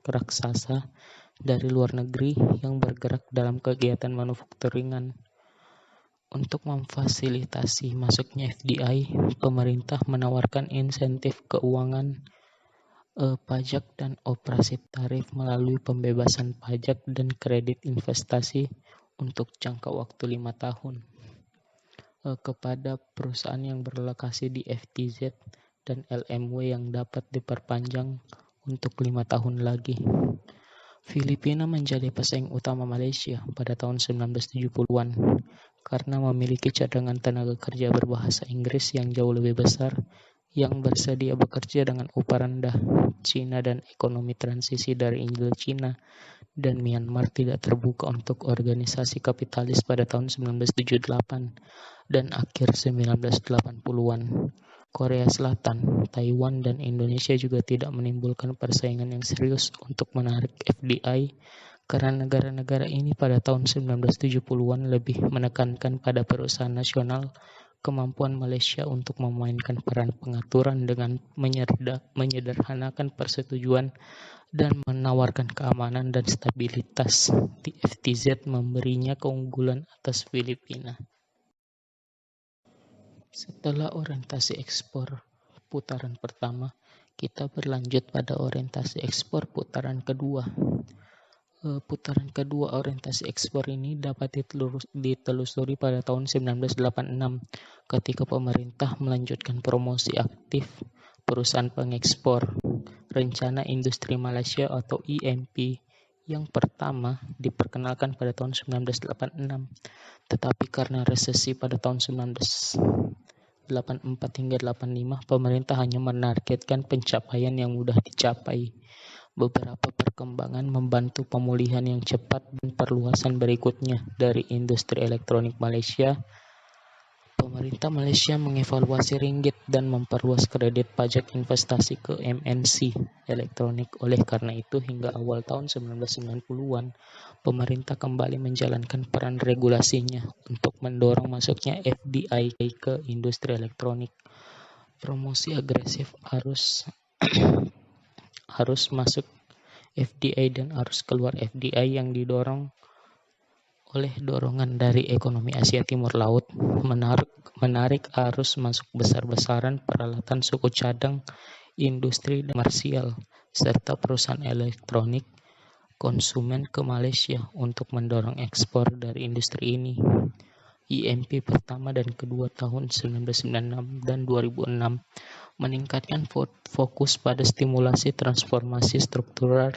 raksasa dari luar negeri yang bergerak dalam kegiatan manufakturingan. Untuk memfasilitasi masuknya FDI, pemerintah menawarkan insentif keuangan, pajak dan operasi tarif melalui pembebasan pajak dan kredit investasi untuk jangka waktu 5 tahun kepada perusahaan yang berlokasi di FTZ dan LMW yang dapat diperpanjang untuk 5 tahun lagi. Filipina menjadi pesaing utama Malaysia pada tahun 1970-an karena memiliki cadangan tenaga kerja berbahasa Inggris yang jauh lebih besar yang bersedia bekerja dengan upah rendah. China dan ekonomi transisi dari Indochina dan Myanmar tidak terbuka untuk organisasi kapitalis pada tahun 1978 dan akhir 1980-an. Korea Selatan, Taiwan, dan Indonesia juga tidak menimbulkan persaingan yang serius untuk menarik FDI karena negara-negara ini pada tahun 1970-an lebih menekankan pada perusahaan nasional, kemampuan Malaysia untuk memainkan peran pengaturan dengan menyederhanakan persetujuan dan menawarkan keamanan dan stabilitas di FTZ memberinya keunggulan atas Filipina. Setelah orientasi ekspor putaran pertama, kita berlanjut pada orientasi ekspor putaran kedua. Putaran kedua orientasi ekspor ini dapat ditelusuri pada tahun 1986 ketika pemerintah melanjutkan promosi aktif perusahaan pengekspor Rencana Industri Malaysia atau IMP yang pertama diperkenalkan pada tahun 1986, tetapi karena resesi pada tahun 1984 hingga 85, pemerintah hanya menargetkan pencapaian yang mudah dicapai. Beberapa perkembangan membantu pemulihan yang cepat dan perluasan berikutnya dari industri elektronik Malaysia. Pemerintah Malaysia mengevaluasi ringgit dan memperluas kredit pajak investasi ke MNC elektronik. Oleh karena itu, hingga awal tahun 1990-an, pemerintah kembali menjalankan peran regulasinya untuk mendorong masuknya FDI ke industri elektronik. Promosi agresif arus masuk FDI dan arus keluar FDI yang didorong oleh dorongan dari ekonomi Asia Timur Laut menarik arus masuk besar-besaran peralatan suku cadang, industri dan komersial, serta perusahaan elektronik konsumen ke Malaysia untuk mendorong ekspor dari industri ini. IMP pertama dan kedua tahun 1996 dan 2006 meningkatkan fokus pada stimulasi transformasi struktural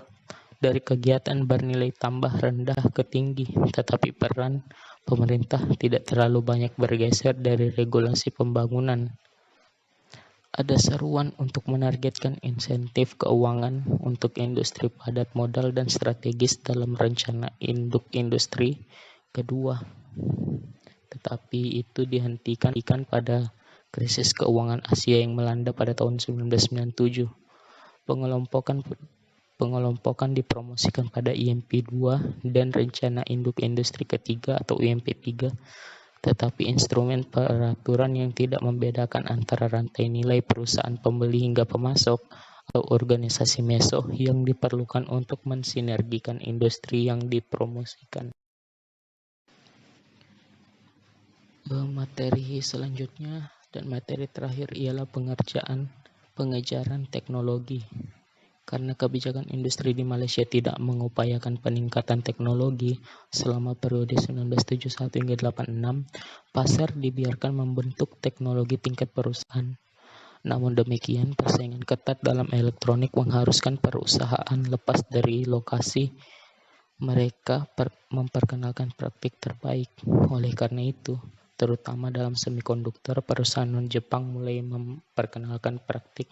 dari kegiatan bernilai tambah rendah ke tinggi, tetapi peran pemerintah tidak terlalu banyak bergeser dari regulasi pembangunan. Ada seruan untuk menargetkan insentif keuangan untuk industri padat modal dan strategis dalam rencana induk industri kedua, tetapi itu dihentikan pada krisis keuangan Asia yang melanda pada tahun 1997. Pengelompokan dipromosikan pada IMP 2 dan Rencana Induk Industri Ketiga atau IMP 3, tetapi instrumen peraturan yang tidak membedakan antara rantai nilai perusahaan pembeli hingga pemasok atau organisasi meso yang diperlukan untuk mensinergikan industri yang dipromosikan. Materi selanjutnya dan materi terakhir ialah pengejaran teknologi. Karena kebijakan industri di Malaysia tidak mengupayakan peningkatan teknologi selama periode 1971 hingga 86, pasar dibiarkan membentuk teknologi tingkat perusahaan. Namun demikian, persaingan ketat dalam elektronik mengharuskan perusahaan lepas dari lokasi mereka memperkenalkan praktik terbaik. Oleh karena itu, terutama dalam semikonduktor, perusahaan non-Jepang mulai memperkenalkan praktik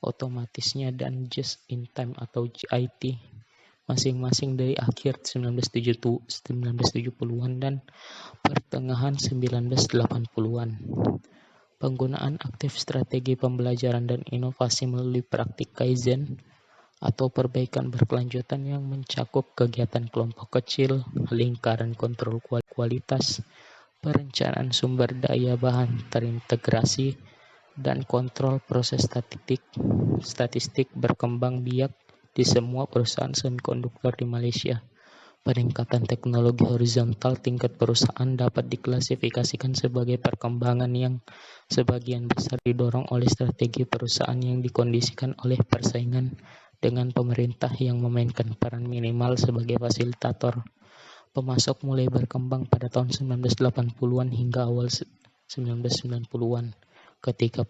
otomatisnya dan just-in-time atau JIT masing-masing dari akhir 1970-an dan pertengahan 1980-an. Penggunaan aktif strategi pembelajaran dan inovasi melalui praktik Kaizen atau perbaikan berkelanjutan yang mencakup kegiatan kelompok kecil, lingkaran kontrol kualitas, perencanaan sumber daya bahan terintegrasi, dan kontrol proses statistik berkembang biak di semua perusahaan semikonduktor di Malaysia. Peningkatan teknologi horizontal tingkat perusahaan dapat diklasifikasikan sebagai perkembangan yang sebagian besar didorong oleh strategi perusahaan yang dikondisikan oleh persaingan dengan pemerintah yang memainkan peran minimal sebagai fasilitator. Pemasok mulai berkembang pada tahun 1980-an hingga awal 1990-an ketika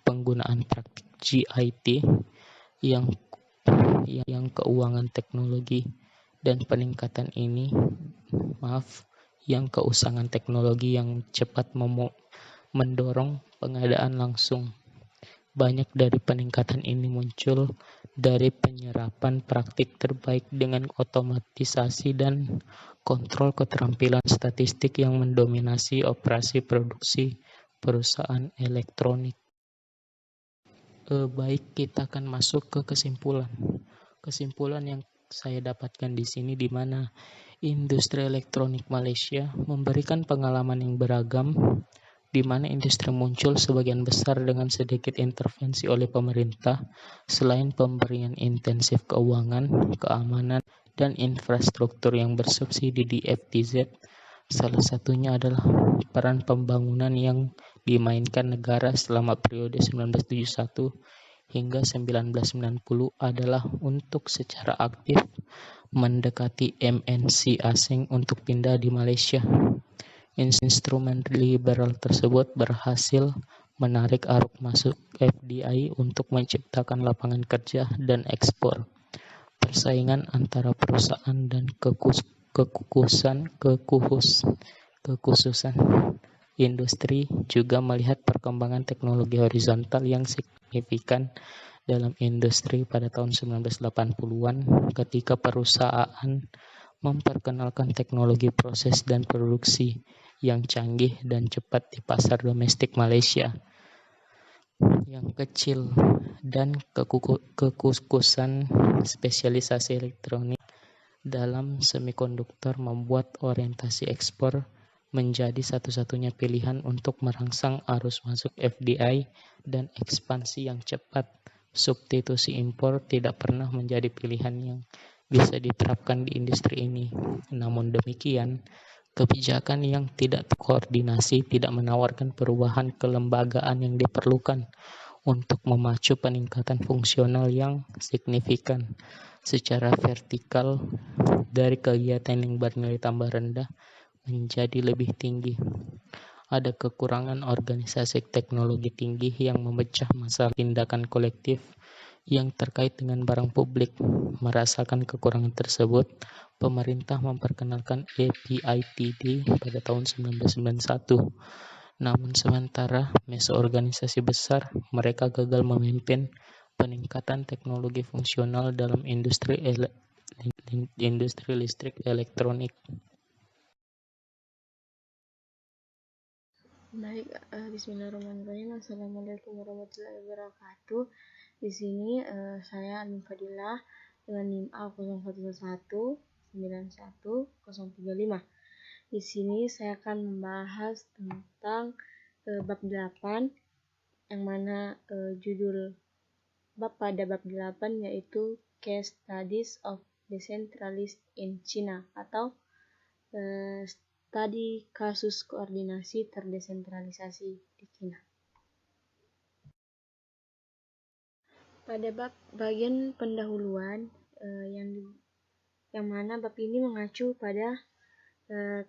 penggunaan praktik GIT yang keuangan teknologi dan peningkatan ini yang keusangan teknologi yang cepat mendorong pengadaan langsung. Banyak dari peningkatan ini muncul dari penyerapan praktik terbaik dengan otomatisasi dan kontrol keterampilan statistik yang mendominasi operasi produksi perusahaan elektronik. Baik, kita akan masuk ke kesimpulan. Kesimpulan yang saya dapatkan di sini di mana industri elektronik Malaysia memberikan pengalaman yang beragam di mana industri muncul sebagian besar dengan sedikit intervensi oleh pemerintah selain pemberian intensif keuangan, keamanan, dan infrastruktur yang bersubsidi di FTZ. Salah satunya adalah peran pembangunan yang dimainkan negara selama periode 1971 hingga 1990 adalah untuk secara aktif mendekati MNC asing untuk pindah di Malaysia. Instrumen liberal tersebut berhasil menarik arus masuk FDI untuk menciptakan lapangan kerja dan ekspor. Persaingan antara perusahaan dan kekhususan industri juga melihat perkembangan teknologi horizontal yang signifikan dalam industri pada tahun 1980-an ketika perusahaan memperkenalkan teknologi proses dan produksi yang canggih dan cepat di pasar domestik Malaysia. Yang kecil dan kekhususan spesialisasi elektronik dalam semikonduktor membuat orientasi ekspor menjadi satu-satunya pilihan untuk merangsang arus masuk FDI dan ekspansi yang cepat. Substitusi impor tidak pernah menjadi pilihan yang bisa diterapkan di industri ini. Namun demikian, kebijakan yang tidak terkoordinasi tidak menawarkan perubahan kelembagaan yang diperlukan untuk memacu peningkatan fungsional yang signifikan secara vertikal dari kegiatan yang bernilai tambah rendah menjadi lebih tinggi. Ada kekurangan organisasi teknologi tinggi yang memecah masalah tindakan kolektif yang terkait dengan barang publik. Merasakan kekurangan tersebut, pemerintah memperkenalkan APITD pada tahun 1991. Namun sementara mesoorganisasi besar, mereka gagal memimpin peningkatan teknologi fungsional dalam industri listrik elektronik. Baik, bismillahirrahmanirrahim. Assalamualaikum warahmatullahi wabarakatuh. Di sini saya Anin Fadilah dengan NIM A0111911035. Di sini saya akan membahas tentang bab 8 yang mana judul bab pada bab 8 yaitu Case Studies of Decentralists in China atau Tadi kasus koordinasi terdesentralisasi di Cina. Pada bab bagian pendahuluan yang mana bab ini mengacu pada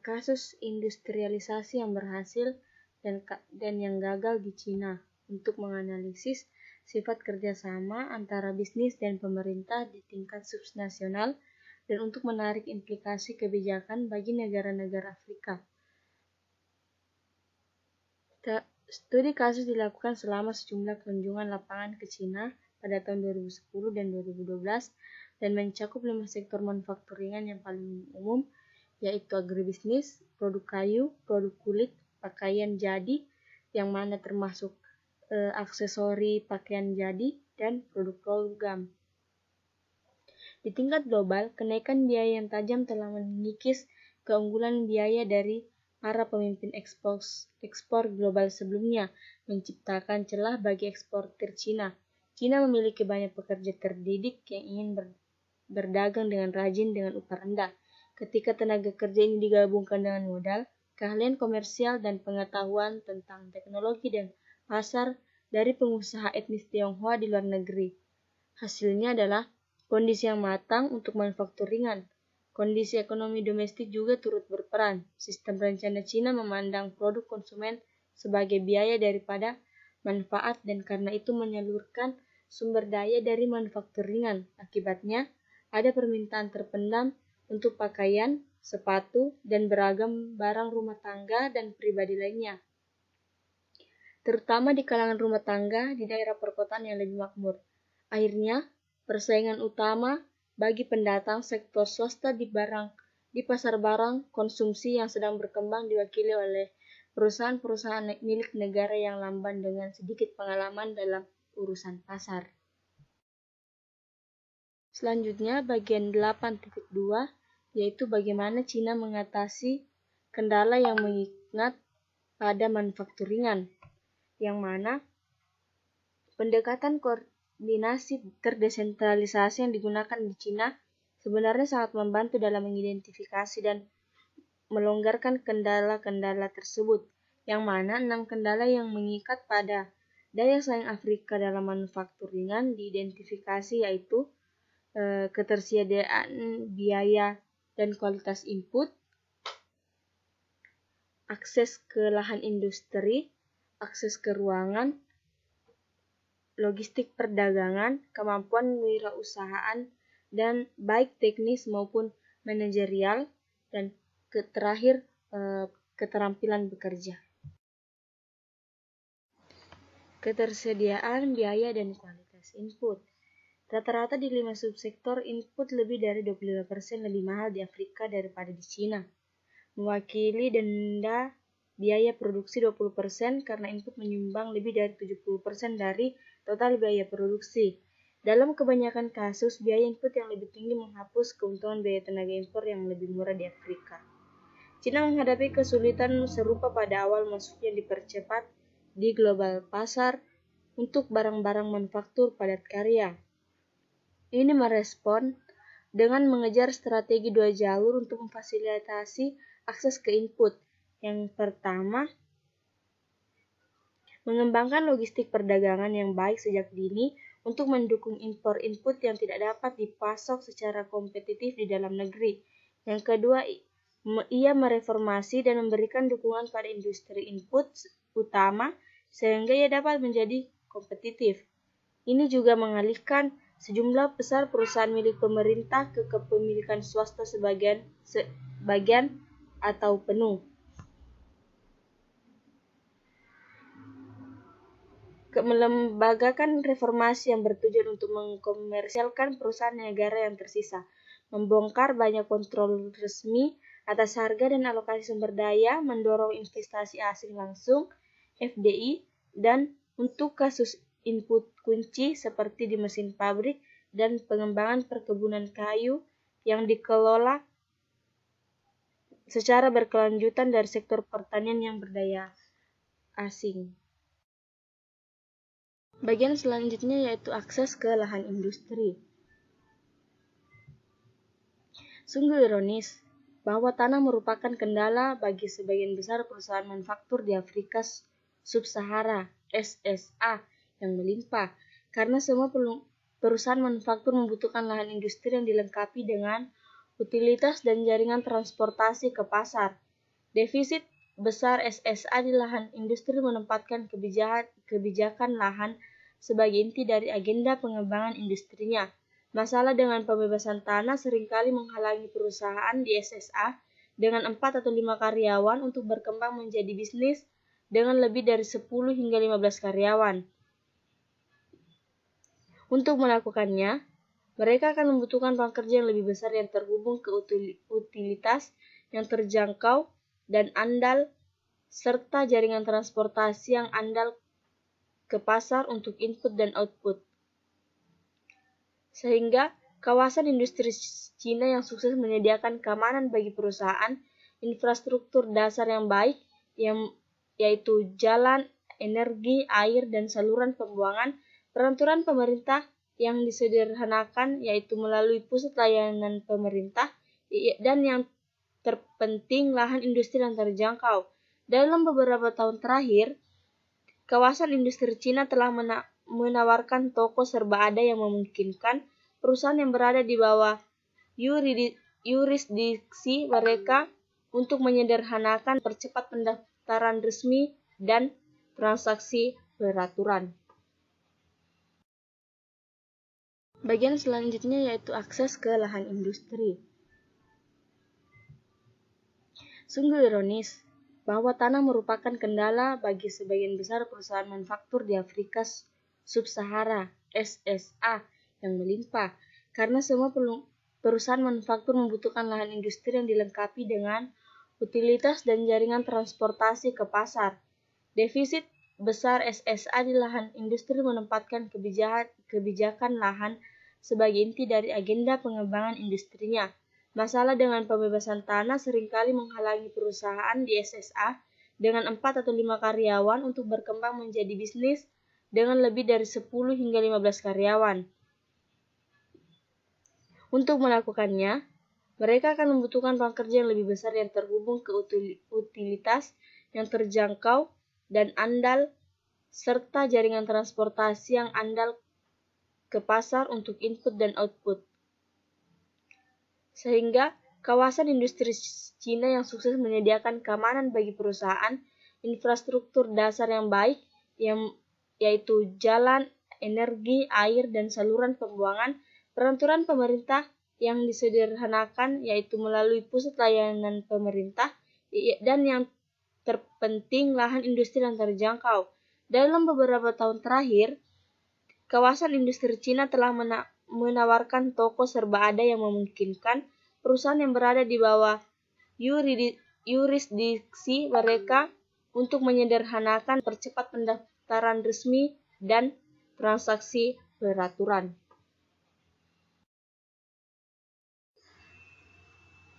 kasus industrialisasi yang berhasil dan yang gagal di Cina untuk menganalisis sifat kerjasama antara bisnis dan pemerintah di tingkat subnasional dan untuk menarik implikasi kebijakan bagi negara-negara Afrika. Studi kasus dilakukan selama sejumlah kunjungan lapangan ke Cina pada tahun 2010 dan 2012 dan mencakup 5 sektor manufakturingan yang paling umum, yaitu agribisnis, produk kayu, produk kulit, pakaian jadi, yang mana termasuk aksesori pakaian jadi, dan produk logam. Di tingkat global, kenaikan biaya yang tajam telah mengikis keunggulan biaya dari para pemimpin ekspor global sebelumnya, menciptakan celah bagi eksportir Cina. Cina memiliki banyak pekerja terdidik yang ingin berdagang dengan rajin dengan upah rendah. Ketika tenaga kerja ini digabungkan dengan modal, keahlian komersial dan pengetahuan tentang teknologi dan pasar dari pengusaha etnis Tionghoa di luar negeri. Hasilnya adalah kondisi yang matang untuk manufaktur ringan. Kondisi ekonomi domestik juga turut berperan. Sistem rencana Cina memandang produk konsumen sebagai biaya daripada manfaat dan karena itu menyalurkan sumber daya dari manufaktur ringan. Akibatnya, ada permintaan terpendam untuk pakaian, sepatu, dan beragam barang rumah tangga dan pribadi lainnya. Terutama di kalangan rumah tangga di daerah perkotaan yang lebih makmur. Akhirnya, persaingan utama bagi pendatang sektor swasta di pasar barang konsumsi yang sedang berkembang diwakili oleh perusahaan-perusahaan milik negara yang lamban dengan sedikit pengalaman dalam urusan pasar. Selanjutnya, bagian 8.2, yaitu bagaimana Cina mengatasi kendala yang mengingat pada manufakturingan, yang mana pendekatan koordinasi terdesentralisasi yang digunakan di Cina sebenarnya sangat membantu dalam mengidentifikasi dan melonggarkan kendala-kendala tersebut, yang mana 6 kendala yang mengikat pada daya saing Afrika dalam manufakturingan diidentifikasi, yaitu ketersediaan biaya dan kualitas input, akses ke lahan industri, akses ke ruangan, logistik perdagangan, kemampuan wirausahaan, dan baik teknis maupun manajerial, dan terakhir keterampilan bekerja. Ketersediaan biaya dan kualitas input. Rata-rata di 5 subsektor input lebih dari 25% lebih mahal di Afrika daripada di Cina. Mewakili denda biaya produksi 20% karena input menyumbang lebih dari 70% dari total biaya produksi. Dalam kebanyakan kasus, biaya input yang lebih tinggi menghapus keuntungan biaya tenaga impor yang lebih murah di Afrika. Cina menghadapi kesulitan serupa pada awal masuknya dipercepat di global pasar untuk barang-barang manufaktur padat karya. Ini merespon dengan mengejar strategi 2 jalur untuk memfasilitasi akses ke input. Yang pertama, mengembangkan logistik perdagangan yang baik sejak dini untuk mendukung impor input yang tidak dapat dipasok secara kompetitif di dalam negeri. Yang kedua, ia mereformasi dan memberikan dukungan pada industri input utama sehingga ia dapat menjadi kompetitif. Ini juga mengalihkan sejumlah besar perusahaan milik pemerintah ke kepemilikan swasta sebagian atau penuh. Melembagakan reformasi yang bertujuan untuk mengkomersialkan perusahaan negara yang tersisa, membongkar banyak kontrol resmi atas harga dan alokasi sumber daya, mendorong investasi asing langsung (FDI) dan untuk kasus input kunci seperti di mesin pabrik dan pengembangan perkebunan kayu yang dikelola secara berkelanjutan dari sektor pertanian yang berdaya asing. Bagian selanjutnya yaitu akses ke lahan industri. Sungguh ironis bahwa tanah merupakan kendala bagi sebagian besar perusahaan manufaktur di Afrika Sub-Sahara (SSA) yang melimpah, karena semua perusahaan manufaktur membutuhkan lahan industri yang dilengkapi dengan utilitas dan jaringan transportasi ke pasar. Defisit besar SSA di lahan industri menempatkan kebijakan lahan sebagai inti dari agenda pengembangan industrinya. Masalah dengan pembebasan tanah seringkali menghalangi perusahaan di SSA dengan 4 atau 5 karyawan untuk berkembang menjadi bisnis dengan lebih dari 10 hingga 15 karyawan. Untuk melakukannya, mereka akan membutuhkan pekerja yang lebih besar yang terhubung ke utilitas yang terjangkau dan andal, serta jaringan transportasi yang andal ke pasar untuk input dan output. Sehingga kawasan industri Cina yang sukses menyediakan keamanan bagi perusahaan, infrastruktur dasar yang baik, yaitu jalan, energi, air, dan saluran pembuangan, peraturan pemerintah yang disederhanakan, yaitu melalui pusat layanan pemerintah, dan yang terpenting lahan industri yang terjangkau. Dalam beberapa tahun terakhir, kawasan industri Cina telah menawarkan toko serba ada yang memungkinkan perusahaan yang berada di bawah yurisdiksi mereka untuk menyederhanakan, percepat pendaftaran resmi, dan transaksi peraturan. Bagian selanjutnya yaitu akses ke lahan industri. Sungguh ironis bahwa tanah merupakan kendala bagi sebagian besar perusahaan manufaktur di Afrika Sub-Sahara (SSA) yang melimpah, karena semua perusahaan manufaktur membutuhkan lahan industri yang dilengkapi dengan utilitas dan jaringan transportasi ke pasar. Defisit besar SSA di lahan industri menempatkan kebijakan lahan sebagai inti dari agenda pengembangan industrinya. Masalah dengan pembebasan tanah seringkali menghalangi perusahaan di SSA dengan 4 atau 5 karyawan untuk berkembang menjadi bisnis dengan lebih dari 10 hingga 15 karyawan. Untuk melakukannya, mereka akan membutuhkan pekerja yang lebih besar yang terhubung ke utilitas yang terjangkau dan andal, serta jaringan transportasi yang andal ke pasar untuk input dan output. Sehingga kawasan industri Cina yang sukses menyediakan keamanan bagi perusahaan, infrastruktur dasar yang baik, yaitu jalan, energi, air, dan saluran pembuangan, peraturan pemerintah yang disederhanakan, yaitu melalui pusat layanan pemerintah, dan yang terpenting lahan industri yang terjangkau. Dalam beberapa tahun terakhir, kawasan industri Cina telah menawarkan toko serba ada yang memungkinkan perusahaan yang berada di bawah yurisdiksi mereka untuk menyederhanakan, percepat pendaftaran resmi, dan transaksi peraturan.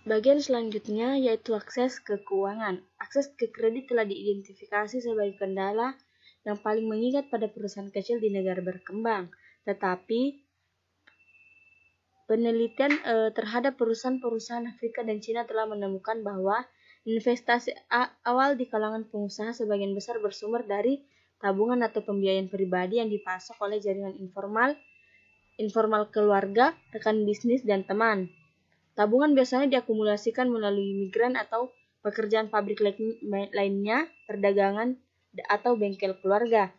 Bagian selanjutnya yaitu akses ke keuangan. Akses ke kredit telah diidentifikasi sebagai kendala yang paling mengikat pada perusahaan kecil di negara berkembang. Tetapi penelitian terhadap perusahaan-perusahaan Afrika dan Cina telah menemukan bahwa investasi awal di kalangan pengusaha sebagian besar bersumber dari tabungan atau pembiayaan pribadi yang dipasok oleh jaringan informal keluarga, rekan bisnis, dan teman. Tabungan biasanya diakumulasikan melalui migran atau pekerjaan pabrik lainnya, perdagangan, atau bengkel keluarga.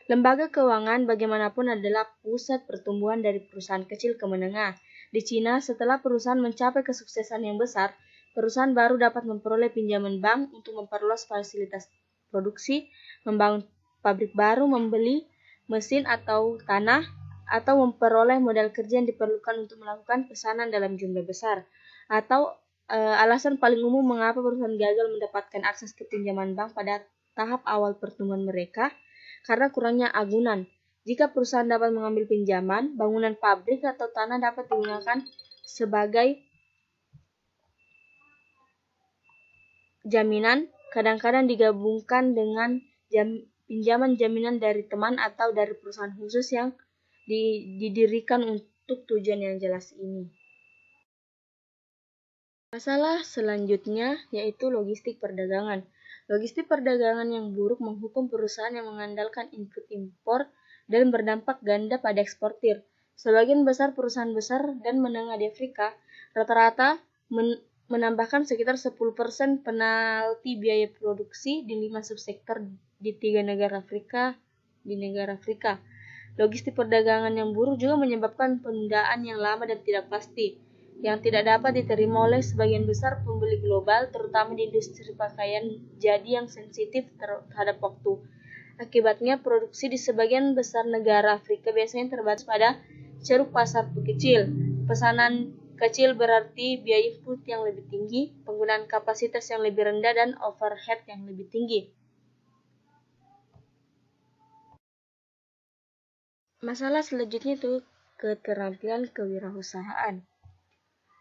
Lembaga keuangan bagaimanapun adalah pusat pertumbuhan dari perusahaan kecil ke menengah. Di Cina, setelah perusahaan mencapai kesuksesan yang besar, perusahaan baru dapat memperoleh pinjaman bank untuk memperluas fasilitas produksi, membangun pabrik baru, membeli mesin atau tanah, atau memperoleh modal kerja yang diperlukan untuk melakukan pesanan dalam jumlah besar. Atau alasan paling umum mengapa perusahaan gagal mendapatkan akses ke pinjaman bank pada tahap awal pertumbuhan mereka, karena kurangnya agunan. Jika perusahaan dapat mengambil pinjaman, bangunan pabrik atau tanah dapat digunakan sebagai jaminan, kadang-kadang digabungkan dengan pinjaman jaminan dari teman atau dari perusahaan khusus yang didirikan untuk tujuan yang jelas ini. Masalah selanjutnya yaitu logistik perdagangan. Logistik perdagangan yang buruk menghukum perusahaan yang mengandalkan input impor dan berdampak ganda pada eksportir. Sebagian besar perusahaan besar dan menengah di Afrika rata-rata menambahkan sekitar 10% penalti biaya produksi di 5 subsektor di 3 negara Afrika. Logistik perdagangan yang buruk juga menyebabkan penundaan yang lama dan tidak pasti, yang tidak dapat diterima oleh sebagian besar pembeli global, terutama di industri pakaian jadi yang sensitif terhadap waktu. Akibatnya, produksi di sebagian besar negara Afrika biasanya terbatas pada ceruk pasar kecil. Pesanan kecil berarti biaya input yang lebih tinggi, penggunaan kapasitas yang lebih rendah, dan overhead yang lebih tinggi. Masalah selanjutnya itu keterampilan kewirausahaan.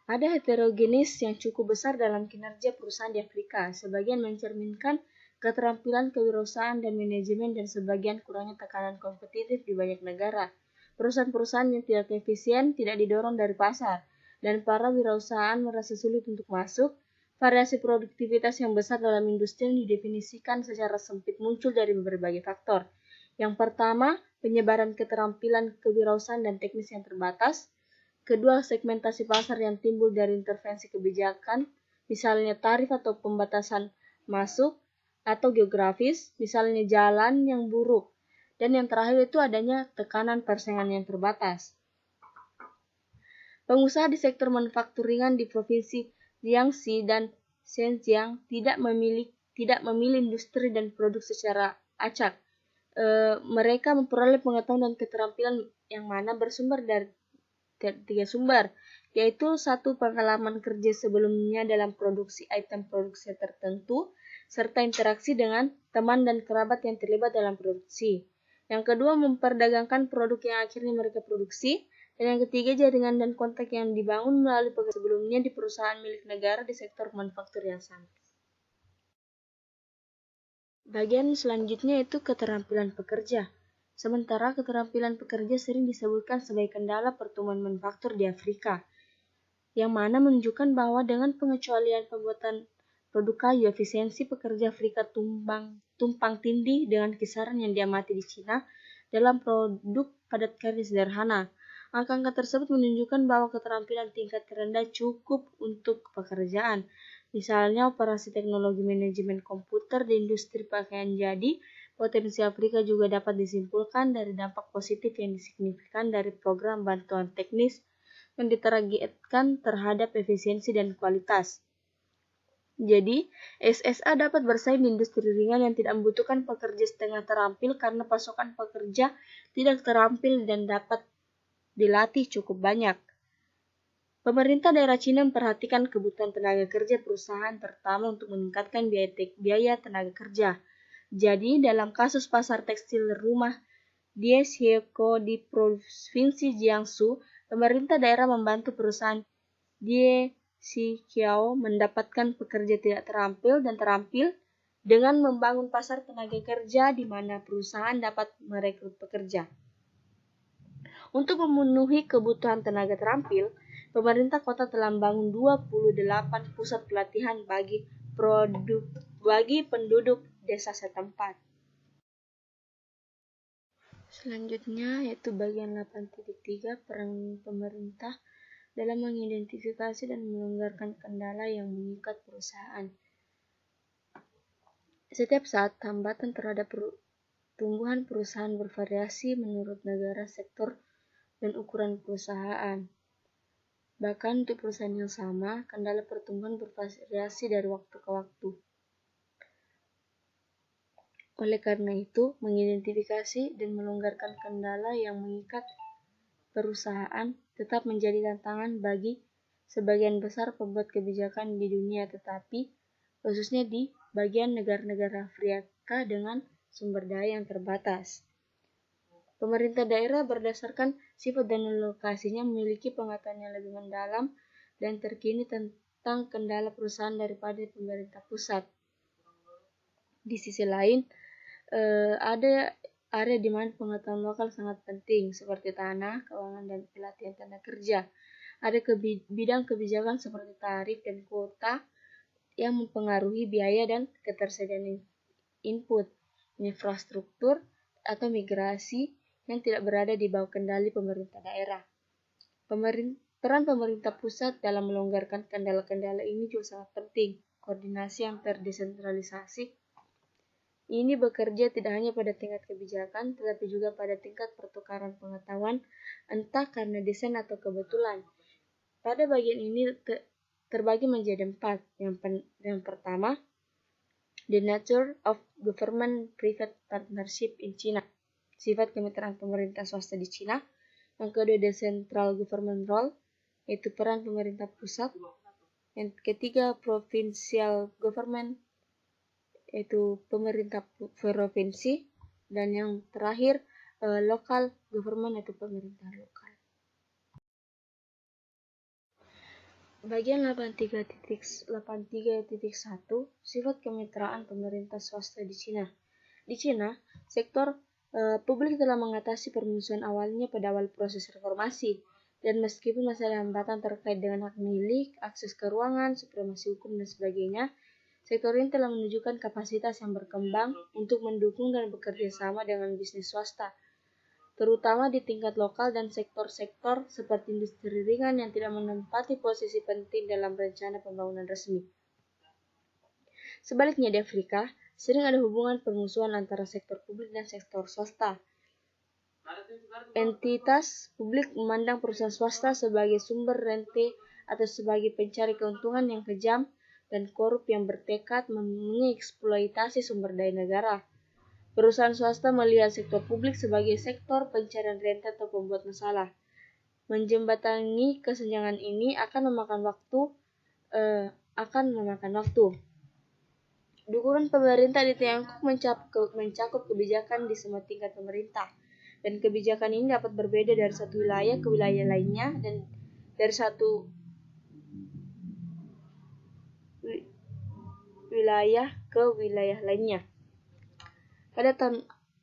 Ada heterogenis yang cukup besar dalam kinerja perusahaan di Afrika. Sebagian mencerminkan keterampilan kewirausahaan dan manajemen dan sebagian kurangnya tekanan kompetitif di banyak negara. Perusahaan-perusahaan yang tidak efisien tidak didorong dari pasar, dan para wirausahaan merasa sulit untuk masuk. Variasi produktivitas yang besar dalam industri yang didefinisikan secara sempit muncul dari berbagai faktor. Yang pertama, penyebaran keterampilan kewirausahaan dan teknis yang terbatas. Kedua, segmentasi pasar yang timbul dari intervensi kebijakan, misalnya tarif atau pembatasan masuk, atau geografis, misalnya jalan yang buruk. Dan yang terakhir itu adanya tekanan persaingan yang terbatas. Pengusaha di sektor manufakturingan di Provinsi Jiangxi dan Xinjiang tidak memilih industri dan produk secara acak. Mereka memperoleh pengetahuan dan keterampilan yang mana bersumber dari 3 sumber, yaitu 1. Pengalaman kerja sebelumnya dalam produksi item produksi tertentu, serta interaksi dengan teman dan kerabat yang terlibat dalam produksi. Yang kedua, memperdagangkan produk yang akhirnya mereka produksi. Dan yang ketiga, jaringan dan kontak yang dibangun melalui pekerjaan sebelumnya di perusahaan milik negara di sektor manufaktur yang sama. Bagian selanjutnya itu keterampilan pekerja. Sementara keterampilan pekerja sering disebutkan sebagai kendala pertumbuhan manufaktur di Afrika, yang mana menunjukkan bahwa dengan pengecualian pembuatan produk kayu, efisiensi pekerja Afrika tumpang tindih dengan kisaran yang diamati di Cina dalam produk padat karya sederhana. Angka-angka tersebut menunjukkan bahwa keterampilan tingkat terendah cukup untuk pekerjaan. Misalnya operasi teknologi manajemen komputer di industri pakaian jadi, potensi Afrika juga dapat disimpulkan dari dampak positif yang signifikan dari program bantuan teknis yang ditargetkan terhadap efisiensi dan kualitas. Jadi, SSA dapat bersaing di industri ringan yang tidak membutuhkan pekerja setengah terampil karena pasokan pekerja tidak terampil dan dapat dilatih cukup banyak. Pemerintah daerah Cina memperhatikan kebutuhan tenaga kerja perusahaan terutama untuk meningkatkan biaya tenaga kerja. Jadi, dalam kasus pasar tekstil rumah Diesieko di Provinsi Jiangsu, pemerintah daerah membantu perusahaan Diesikiao mendapatkan pekerja tidak terampil dan terampil dengan membangun pasar tenaga kerja di mana perusahaan dapat merekrut pekerja. Untuk memenuhi kebutuhan tenaga terampil, pemerintah kota telah membangun 28 pusat pelatihan bagi penduduk desa setempat. Selanjutnya yaitu bagian 8.3 peran pemerintah dalam mengidentifikasi dan melonggarkan kendala yang mengikat perusahaan. Setiap saat, hambatan terhadap pertumbuhan perusahaan bervariasi menurut negara, sektor, dan ukuran perusahaan. Bahkan untuk perusahaan yang sama, kendala pertumbuhan bervariasi dari waktu ke waktu. Oleh karena itu, mengidentifikasi dan melonggarkan kendala yang mengikat perusahaan tetap menjadi tantangan bagi sebagian besar pembuat kebijakan di dunia, tetapi khususnya di bagian negara-negara Afrika dengan sumber daya yang terbatas. Pemerintah daerah berdasarkan sifat dan lokasinya memiliki pengetahuan yang lebih mendalam dan terkini tentang kendala perusahaan daripada pemerintah pusat. Di sisi lain, ada area di mana pengetahuan lokal sangat penting, seperti tanah, keuangan, dan pelatihan tenaga kerja. Ada bidang kebijakan seperti tarif dan kuota yang mempengaruhi biaya dan ketersediaan input, infrastruktur, atau migrasi yang tidak berada di bawah kendali pemerintah daerah. Peran pemerintah pusat dalam melonggarkan kendala-kendala ini juga sangat penting. Koordinasi yang terdesentralisasi ini bekerja tidak hanya pada tingkat kebijakan, tetapi juga pada tingkat pertukaran pengetahuan, entah karena desain atau kebetulan. Pada bagian ini terbagi menjadi 4. Yang pertama, the nature of government-private partnership in China, sifat kemitraan pemerintah swasta di China. Yang kedua, the central government role, yaitu peran pemerintah pusat. Yang ketiga, provincial government, yaitu pemerintah provinsi. Dan yang terakhir, local government, yaitu pemerintah lokal. Bagian 83.1, sifat kemitraan pemerintah swasta di China. Di China, sektor publik telah mengatasi permusuhan awalnya pada awal proses reformasi, dan meskipun masih ada hambatan terkait dengan hak milik, akses ke ruangan, supremasi hukum, dan sebagainya, sektor ini telah menunjukkan kapasitas yang berkembang untuk mendukung dan bekerja sama dengan bisnis swasta, terutama di tingkat lokal dan sektor-sektor seperti industri ringan yang tidak menempati posisi penting dalam rencana pembangunan resmi. Sebaliknya di Afrika, sering ada hubungan permusuhan antara sektor publik dan sektor swasta. Entitas publik memandang perusahaan swasta sebagai sumber rente atau sebagai pencari keuntungan yang kejam dan korup yang bertekad mengeksploitasi sumber daya negara. Perusahaan swasta melihat sektor publik sebagai sektor pencarian rente atau pembuat masalah. Menjembatani kesenjangan ini akan memakan waktu. Dukungan pemerintah di Tiongkok mencakup kebijakan di semua tingkat pemerintah, dan kebijakan ini dapat berbeda dari satu wilayah ke wilayah lainnya dan dari satu wilayah ke wilayah lainnya. Pada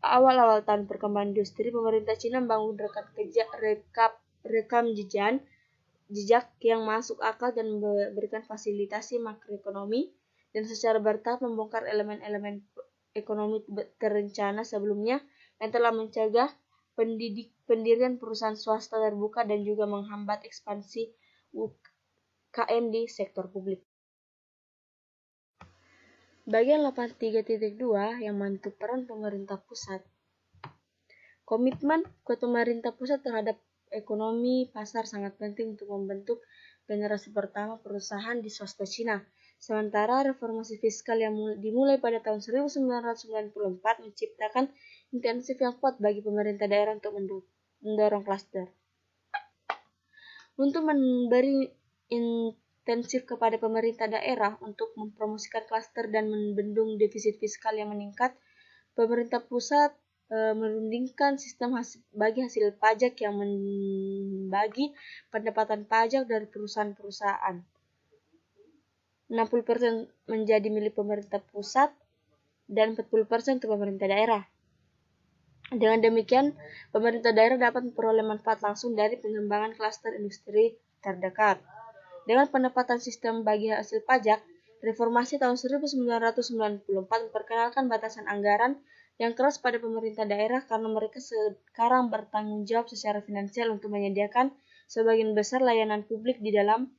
awal-awal tahun perkembangan industri, pemerintah Cina membangun rekam jejak yang masuk akal dan memberikan fasilitasi makroekonomi, dan secara bertahap membongkar elemen-elemen ekonomi terencana sebelumnya yang telah mencegah pendirian perusahaan swasta terbuka dan juga menghambat ekspansi UKM di sektor publik. Bagian 83.2 yang menentu peran pemerintah pusat. Komitmen pemerintah pusat terhadap ekonomi pasar sangat penting untuk membentuk generasi pertama perusahaan di swasta Cina. Sementara reformasi fiskal yang dimulai pada tahun 1994 menciptakan intensif yang kuat bagi pemerintah daerah untuk mendorong klaster. Untuk memberi intensif kepada pemerintah daerah untuk mempromosikan klaster dan membendung defisit fiskal yang meningkat, pemerintah pusat merundingkan sistem bagi hasil pajak yang membagi pendapatan pajak dari perusahaan-perusahaan. 60% menjadi milik pemerintah pusat dan 40% untuk pemerintah daerah. Dengan demikian, pemerintah daerah dapat memperoleh manfaat langsung dari pengembangan klaster industri terdekat. Dengan penempatan sistem bagi hasil pajak, reformasi tahun 1994 memperkenalkan batasan anggaran yang keras pada pemerintah daerah karena mereka sekarang bertanggung jawab secara finansial untuk menyediakan sebagian besar layanan publik di dalam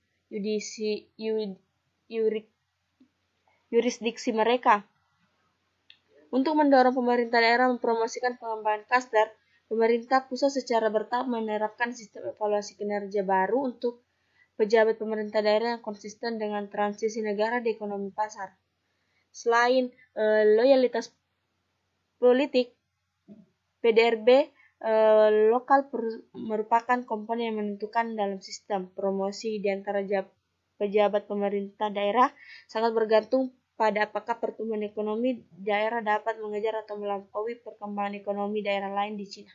yurisdiksi mereka. Untuk mendorong pemerintah daerah mempromosikan pengembangan klaster, pemerintah pusat secara bertahap menerapkan sistem evaluasi kinerja baru untuk pejabat pemerintah daerah yang konsisten dengan transisi negara di ekonomi pasar. Selain loyalitas politik, PDRB lokal merupakan komponen yang menentukan dalam sistem promosi di antara pejabat pemerintah daerah sangat bergantung pada apakah pertumbuhan ekonomi daerah dapat mengejar atau melampaui perkembangan ekonomi daerah lain di Cina.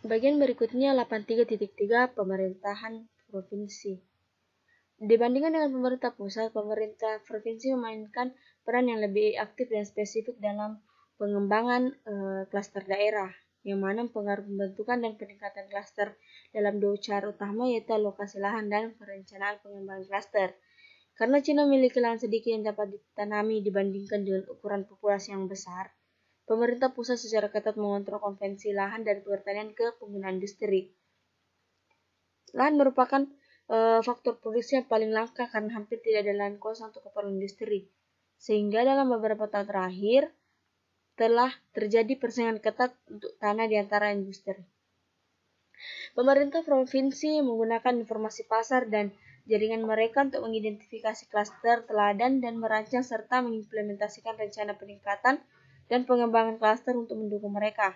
Bagian berikutnya 83.3 pemerintahan provinsi. Dibandingkan dengan pemerintah pusat, pemerintah provinsi memainkan peran yang lebih aktif dan spesifik dalam pengembangan klaster daerah. yang mana mempengaruhi pembentukan dan peningkatan klaster dalam dua cara utama, yaitu alokasi lahan dan perencanaan pengembangan klaster. Karena Cina memiliki lahan sedikit yang dapat ditanami dibandingkan dengan ukuran populasi yang besar, pemerintah pusat secara ketat mengontrol konvensi lahan dari pertanian ke penggunaan industri. Lahan merupakan faktor produksi yang paling langka karena hampir tidak ada lahan kosong untuk keperluan industri. Sehingga dalam beberapa tahun terakhir telah terjadi persaingan ketat untuk tanah di antara industri. Pemerintah provinsi menggunakan informasi pasar dan jaringan mereka untuk mengidentifikasi klaster teladan dan merancang serta mengimplementasikan rencana peningkatan dan pengembangan klaster untuk mendukung mereka.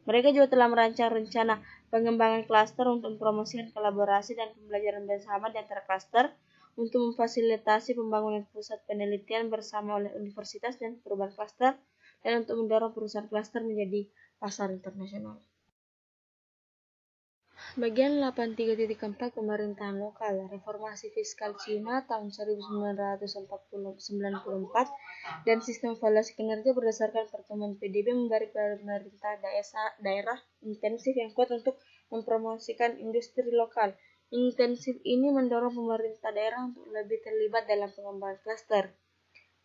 Mereka juga telah merancang rencana pengembangan klaster untuk mempromosikan kolaborasi dan pembelajaran bersama di antara klaster, untuk memfasilitasi pembangunan pusat penelitian bersama oleh universitas dan perubahan klaster, dan untuk mendorong perusahaan klaster menjadi pasar internasional. Bagian 83.4 Pemerintahan Lokal, Reformasi Fiskal Cina tahun 1994 dan Sistem Evaluasi Kinerja berdasarkan pertemuan PDB memberi pemerintah daerah intensif yang kuat untuk mempromosikan industri lokal. Intensif ini mendorong pemerintah daerah untuk lebih terlibat dalam pengembangan klaster.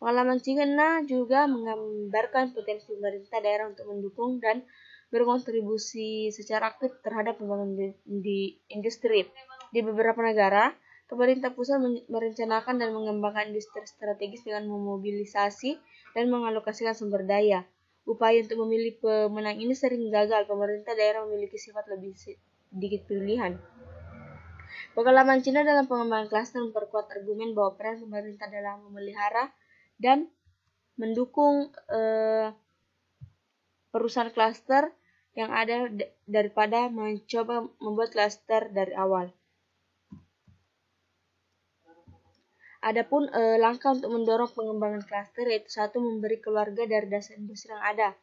Pengalaman Cina juga menggambarkan potensi pemerintah daerah untuk mendukung dan berkontribusi secara aktif terhadap pembangunan di industri. Di beberapa negara, pemerintah pusat merencanakan dan mengembangkan industri strategis dengan memobilisasi dan mengalokasikan sumber daya. Upaya untuk memilih pemenang ini sering gagal. Pemerintah daerah memiliki sifat lebih sedikit pilihan. Pengalaman Cina dalam pengembangan klaster memperkuat argumen bahwa peran pemerintah dalam memelihara dan mendukung perusahaan klaster yang ada daripada mencoba membuat klaster dari awal. Adapun langkah untuk mendorong pengembangan klaster yaitu satu, memberi keluarga dari dasar industri yang ada.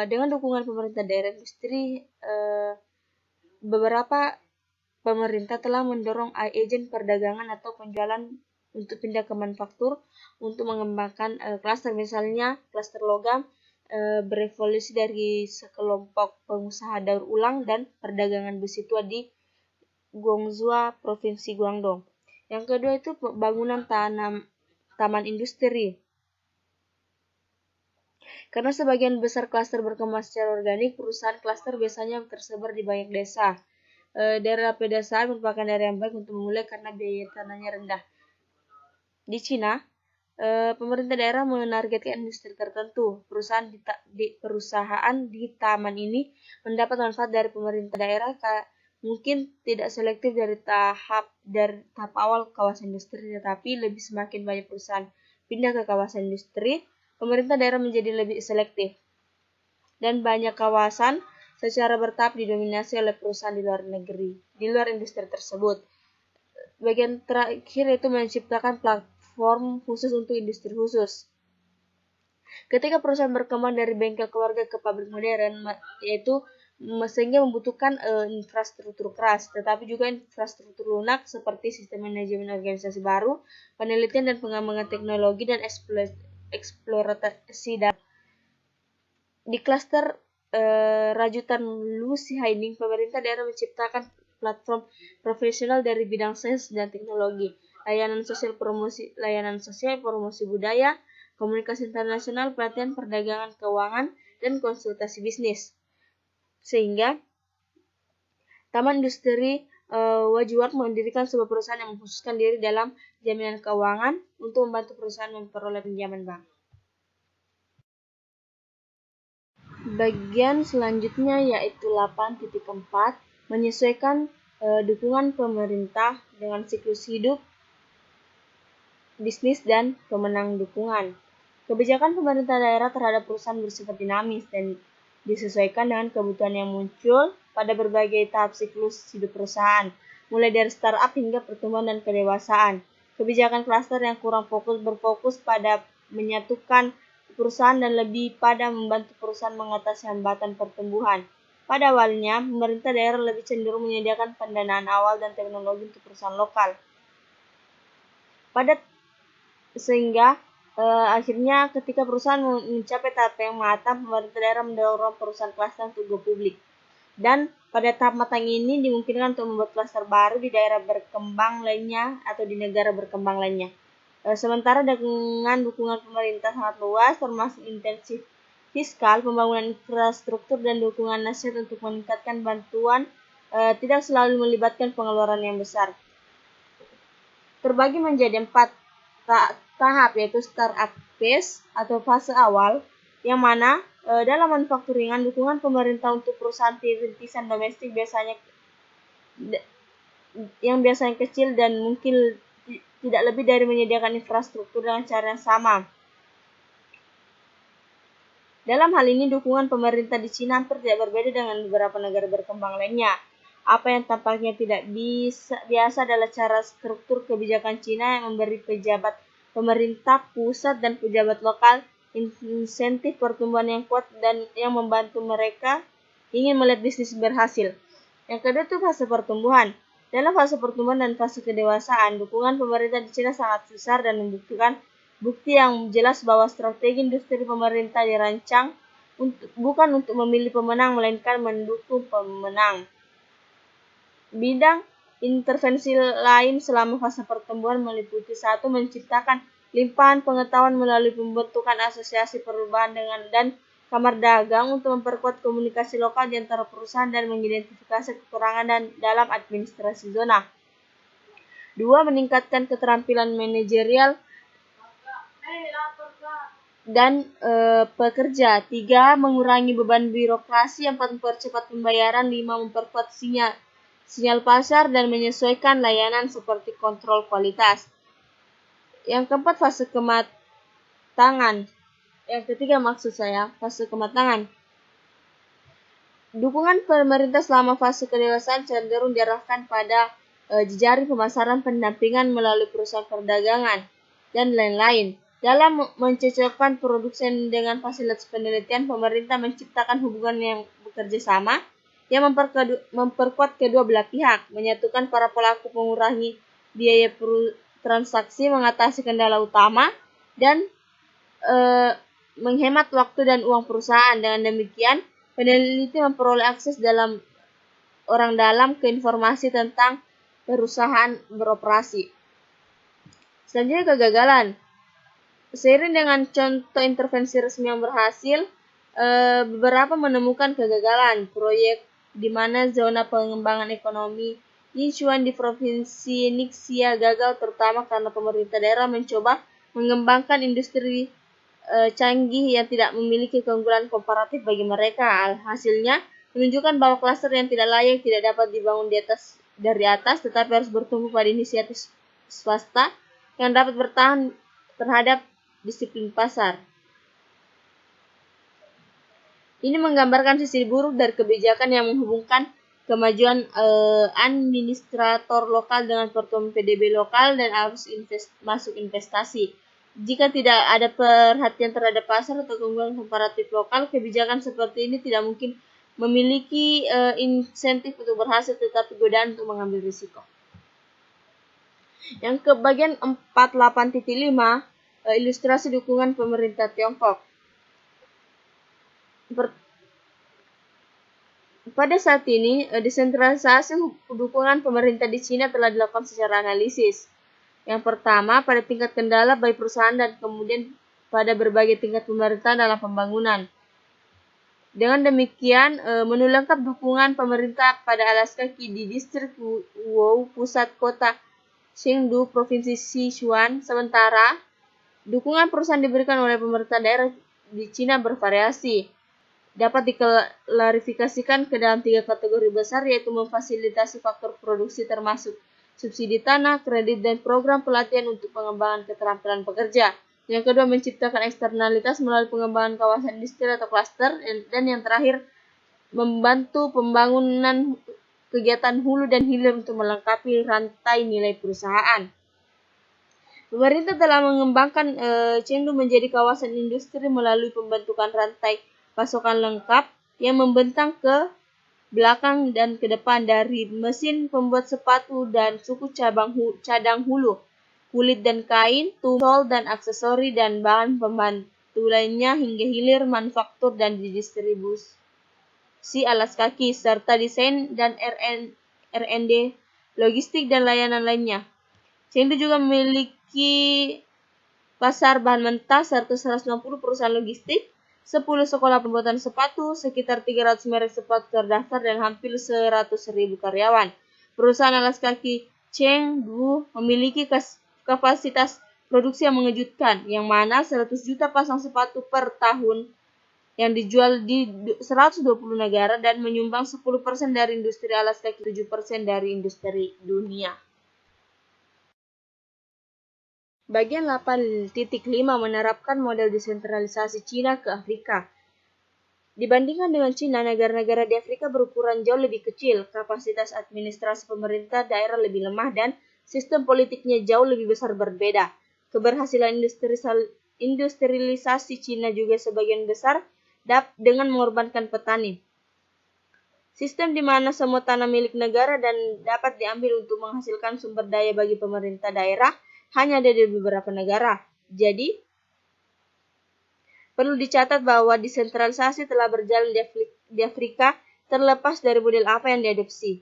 Dengan dukungan pemerintah daerah industri, beberapa pemerintah telah mendorong agen perdagangan atau penjualan untuk pindah ke manufaktur untuk mengembangkan klaster, misalnya klaster logam berevolusi dari sekelompok pengusaha daur ulang dan perdagangan besi tua di Guangzhou, Provinsi Guangdong. Yang kedua itu bangunan taman industri. Karena sebagian besar klaster berkembang secara organik, perusahaan klaster biasanya tersebar di banyak desa. Daerah pedesaan merupakan daerah yang baik untuk memulai karena biaya tanahnya rendah. Di Cina, pemerintah daerah menargetkan industri tertentu. Perusahaan di taman ini mendapat manfaat dari pemerintah daerah, mungkin tidak selektif dari tahap awal kawasan industri, tetapi lebih semakin banyak perusahaan pindah ke kawasan industri, pemerintah daerah menjadi lebih selektif. Dan banyak kawasan secara bertahap didominasi oleh perusahaan di luar industri tersebut. Bagian terakhir itu menciptakan platform khusus untuk industri khusus. Ketika perusahaan berkembang dari bengkel keluarga ke pabrik modern, yaitu sehingga membutuhkan infrastruktur keras, tetapi juga infrastruktur lunak seperti sistem manajemen organisasi baru, penelitian dan pengembangan teknologi, dan eksplorasi data. Di klaster rajutan Lucy Haining, pemerintah daerah menciptakan platform profesional dari bidang sains dan teknologi, layanan sosial, promosi budaya, komunikasi internasional, pelatihan, perdagangan, keuangan, dan konsultasi bisnis. Sehingga Taman Industri Wajuwar mendirikan sebuah perusahaan yang mengkhususkan diri dalam jaminan keuangan untuk membantu perusahaan memperoleh pinjaman bank. Bagian selanjutnya yaitu 8.4 menyesuaikan dukungan pemerintah dengan siklus hidup bisnis dan pemenang dukungan. Kebijakan pemerintah daerah terhadap perusahaan bersifat dinamis dan disesuaikan dengan kebutuhan yang muncul pada berbagai tahap siklus hidup perusahaan, mulai dari startup hingga pertumbuhan dan kedewasaan. Kebijakan klaster yang kurang berfokus pada menyatukan perusahaan dan lebih pada membantu perusahaan mengatasi hambatan pertumbuhan. Pada awalnya, pemerintah daerah lebih cenderung menyediakan pendanaan awal dan teknologi untuk perusahaan lokal. Sehingga Akhirnya ketika perusahaan mencapai tahap yang matang, pemerintah daerah mendorong perusahaan klaster untuk go publik. Dan pada tahap matang ini dimungkinkan untuk membuat klaster baru di daerah berkembang lainnya atau di negara berkembang lainnya. Sementara dengan dukungan pemerintah sangat luas, termasuk intensif fiskal, pembangunan infrastruktur, dan dukungan nasihat untuk meningkatkan bantuan, tidak selalu melibatkan pengeluaran yang besar. Terbagi menjadi 4 tahap, yaitu startup phase atau fase awal, yang mana dalam manufakturingan dukungan pemerintah untuk perusahaan rintisan domestik biasanya kecil dan mungkin tidak lebih dari menyediakan infrastruktur dengan cara yang sama. Dalam hal ini dukungan pemerintah di Cina hampir tidak berbeda dengan beberapa negara berkembang lainnya. Apa yang tampaknya tidak biasa adalah cara struktur kebijakan Cina yang memberi pejabat pemerintah pusat dan pejabat lokal insentif pertumbuhan yang kuat dan yang membantu mereka ingin melihat bisnis berhasil. Yang kedua itu fase pertumbuhan. Dalam fase pertumbuhan dan fase kedewasaan, dukungan pemerintah di Cina sangat besar dan membuktikan bukti yang jelas bahwa strategi industri pemerintah dirancang bukan untuk memilih pemenang, melainkan mendukung pemenang. Bidang intervensi lain selama fase pertumbuhan meliputi 1. Menciptakan limpahan pengetahuan melalui pembentukan asosiasi perubahan dan kamar dagang untuk memperkuat komunikasi lokal di antara perusahaan dan mengidentifikasi kekurangan dalam administrasi zona. 2. Meningkatkan keterampilan manajerial dan pekerja. 3. Mengurangi beban birokrasi. 4. Mempercepat pembayaran. 5. Memperkuat sinyal pasar dan menyesuaikan layanan seperti kontrol kualitas. Yang keempat, fase kematangan. Yang ketiga fase kematangan. Dukungan pemerintah selama fase kedewasaan cenderung diarahkan pada jejaring pemasaran, pendampingan melalui perusahaan perdagangan, dan lain-lain. Dalam mencocokkan produksi dengan fasilitas penelitian, pemerintah menciptakan hubungan yang bekerja sama yang memperkuat kedua belah pihak, menyatukan para pelaku, mengurangi biaya transaksi, mengatasi kendala utama, dan menghemat waktu dan uang perusahaan. Dengan demikian, peneliti memperoleh akses orang dalam ke informasi tentang perusahaan beroperasi. Selanjutnya, kegagalan. Seiring dengan contoh intervensi resmi yang berhasil, beberapa menemukan kegagalan. Proyek di mana zona pengembangan ekonomi Yinchuan di provinsi Ningxia gagal, terutama karena pemerintah daerah mencoba mengembangkan industri canggih yang tidak memiliki keunggulan komparatif bagi mereka. Hasilnya menunjukkan bahwa klaster yang tidak layak tidak dapat dibangun dari atas, tetapi harus bertumbuh pada inisiatif swasta yang dapat bertahan terhadap disiplin pasar. Ini menggambarkan sisi buruk dari kebijakan yang menghubungkan kemajuan administrator lokal dengan pertumbuhan PDB lokal dan arus masuk investasi. Jika tidak ada perhatian terhadap pasar atau keunggulan komparatif lokal, kebijakan seperti ini tidak mungkin memiliki insentif untuk berhasil, tetapi godaan untuk mengambil risiko. Yang ke bagian 48.5, ilustrasi dukungan pemerintah Tiongkok. Pada saat ini, desentralisasi dukungan pemerintah di Cina telah dilakukan secara analisis. Yang pertama, pada tingkat kendala baik perusahaan dan kemudian pada berbagai tingkat pemerintahan dalam pembangunan. Dengan demikian, menu lengkap dukungan pemerintah pada alas kaki di distrik Wou, pusat kota Chengdu, provinsi Sichuan. Sementara, dukungan perusahaan diberikan oleh pemerintah daerah di Cina bervariasi. Dapat diklarifikasikan ke dalam 3 kategori besar, yaitu memfasilitasi faktor produksi termasuk subsidi tanah, kredit, dan program pelatihan untuk pengembangan keterampilan pekerja. Yang kedua, menciptakan eksternalitas melalui pengembangan kawasan industri atau klaster. Dan yang terakhir, membantu pembangunan kegiatan hulu dan hilir untuk melengkapi rantai nilai perusahaan. Pemerintah telah mengembangkan Chengdu menjadi kawasan industri melalui pembentukan rantai pasokan lengkap yang membentang ke belakang dan ke depan, dari mesin pembuat sepatu dan suku cadang hulu kulit dan kain, tol dan aksesori dan bahan pembantu lainnya hingga hilir manufaktur dan distribusi alas kaki serta desain dan R&D, logistik dan layanan lainnya. Chengdu juga memiliki pasar bahan mentah serta 160 perusahaan logistik, 10 sekolah pembuatan sepatu, sekitar 300 merek sepatu terdaftar dan hampir 100.000 karyawan. Perusahaan alas kaki Chengdu memiliki kapasitas produksi yang mengejutkan, yang mana 100 juta pasang sepatu per tahun yang dijual di 120 negara dan menyumbang 10% dari industri alas kaki, 7% dari industri dunia. Bagian 8.5 menerapkan model desentralisasi Cina ke Afrika. Dibandingkan dengan Cina, negara-negara di Afrika berukuran jauh lebih kecil, kapasitas administrasi pemerintah daerah lebih lemah, dan sistem politiknya jauh lebih besar berbeda. Keberhasilan industrialisasi Cina juga sebagian besar dengan mengorbankan petani. Sistem di mana semua tanah milik negara dan dapat diambil untuk menghasilkan sumber daya bagi pemerintah daerah hanya ada di beberapa negara. Jadi, perlu dicatat bahwa desentralisasi telah berjalan di Afrika terlepas dari model apa yang diadopsi.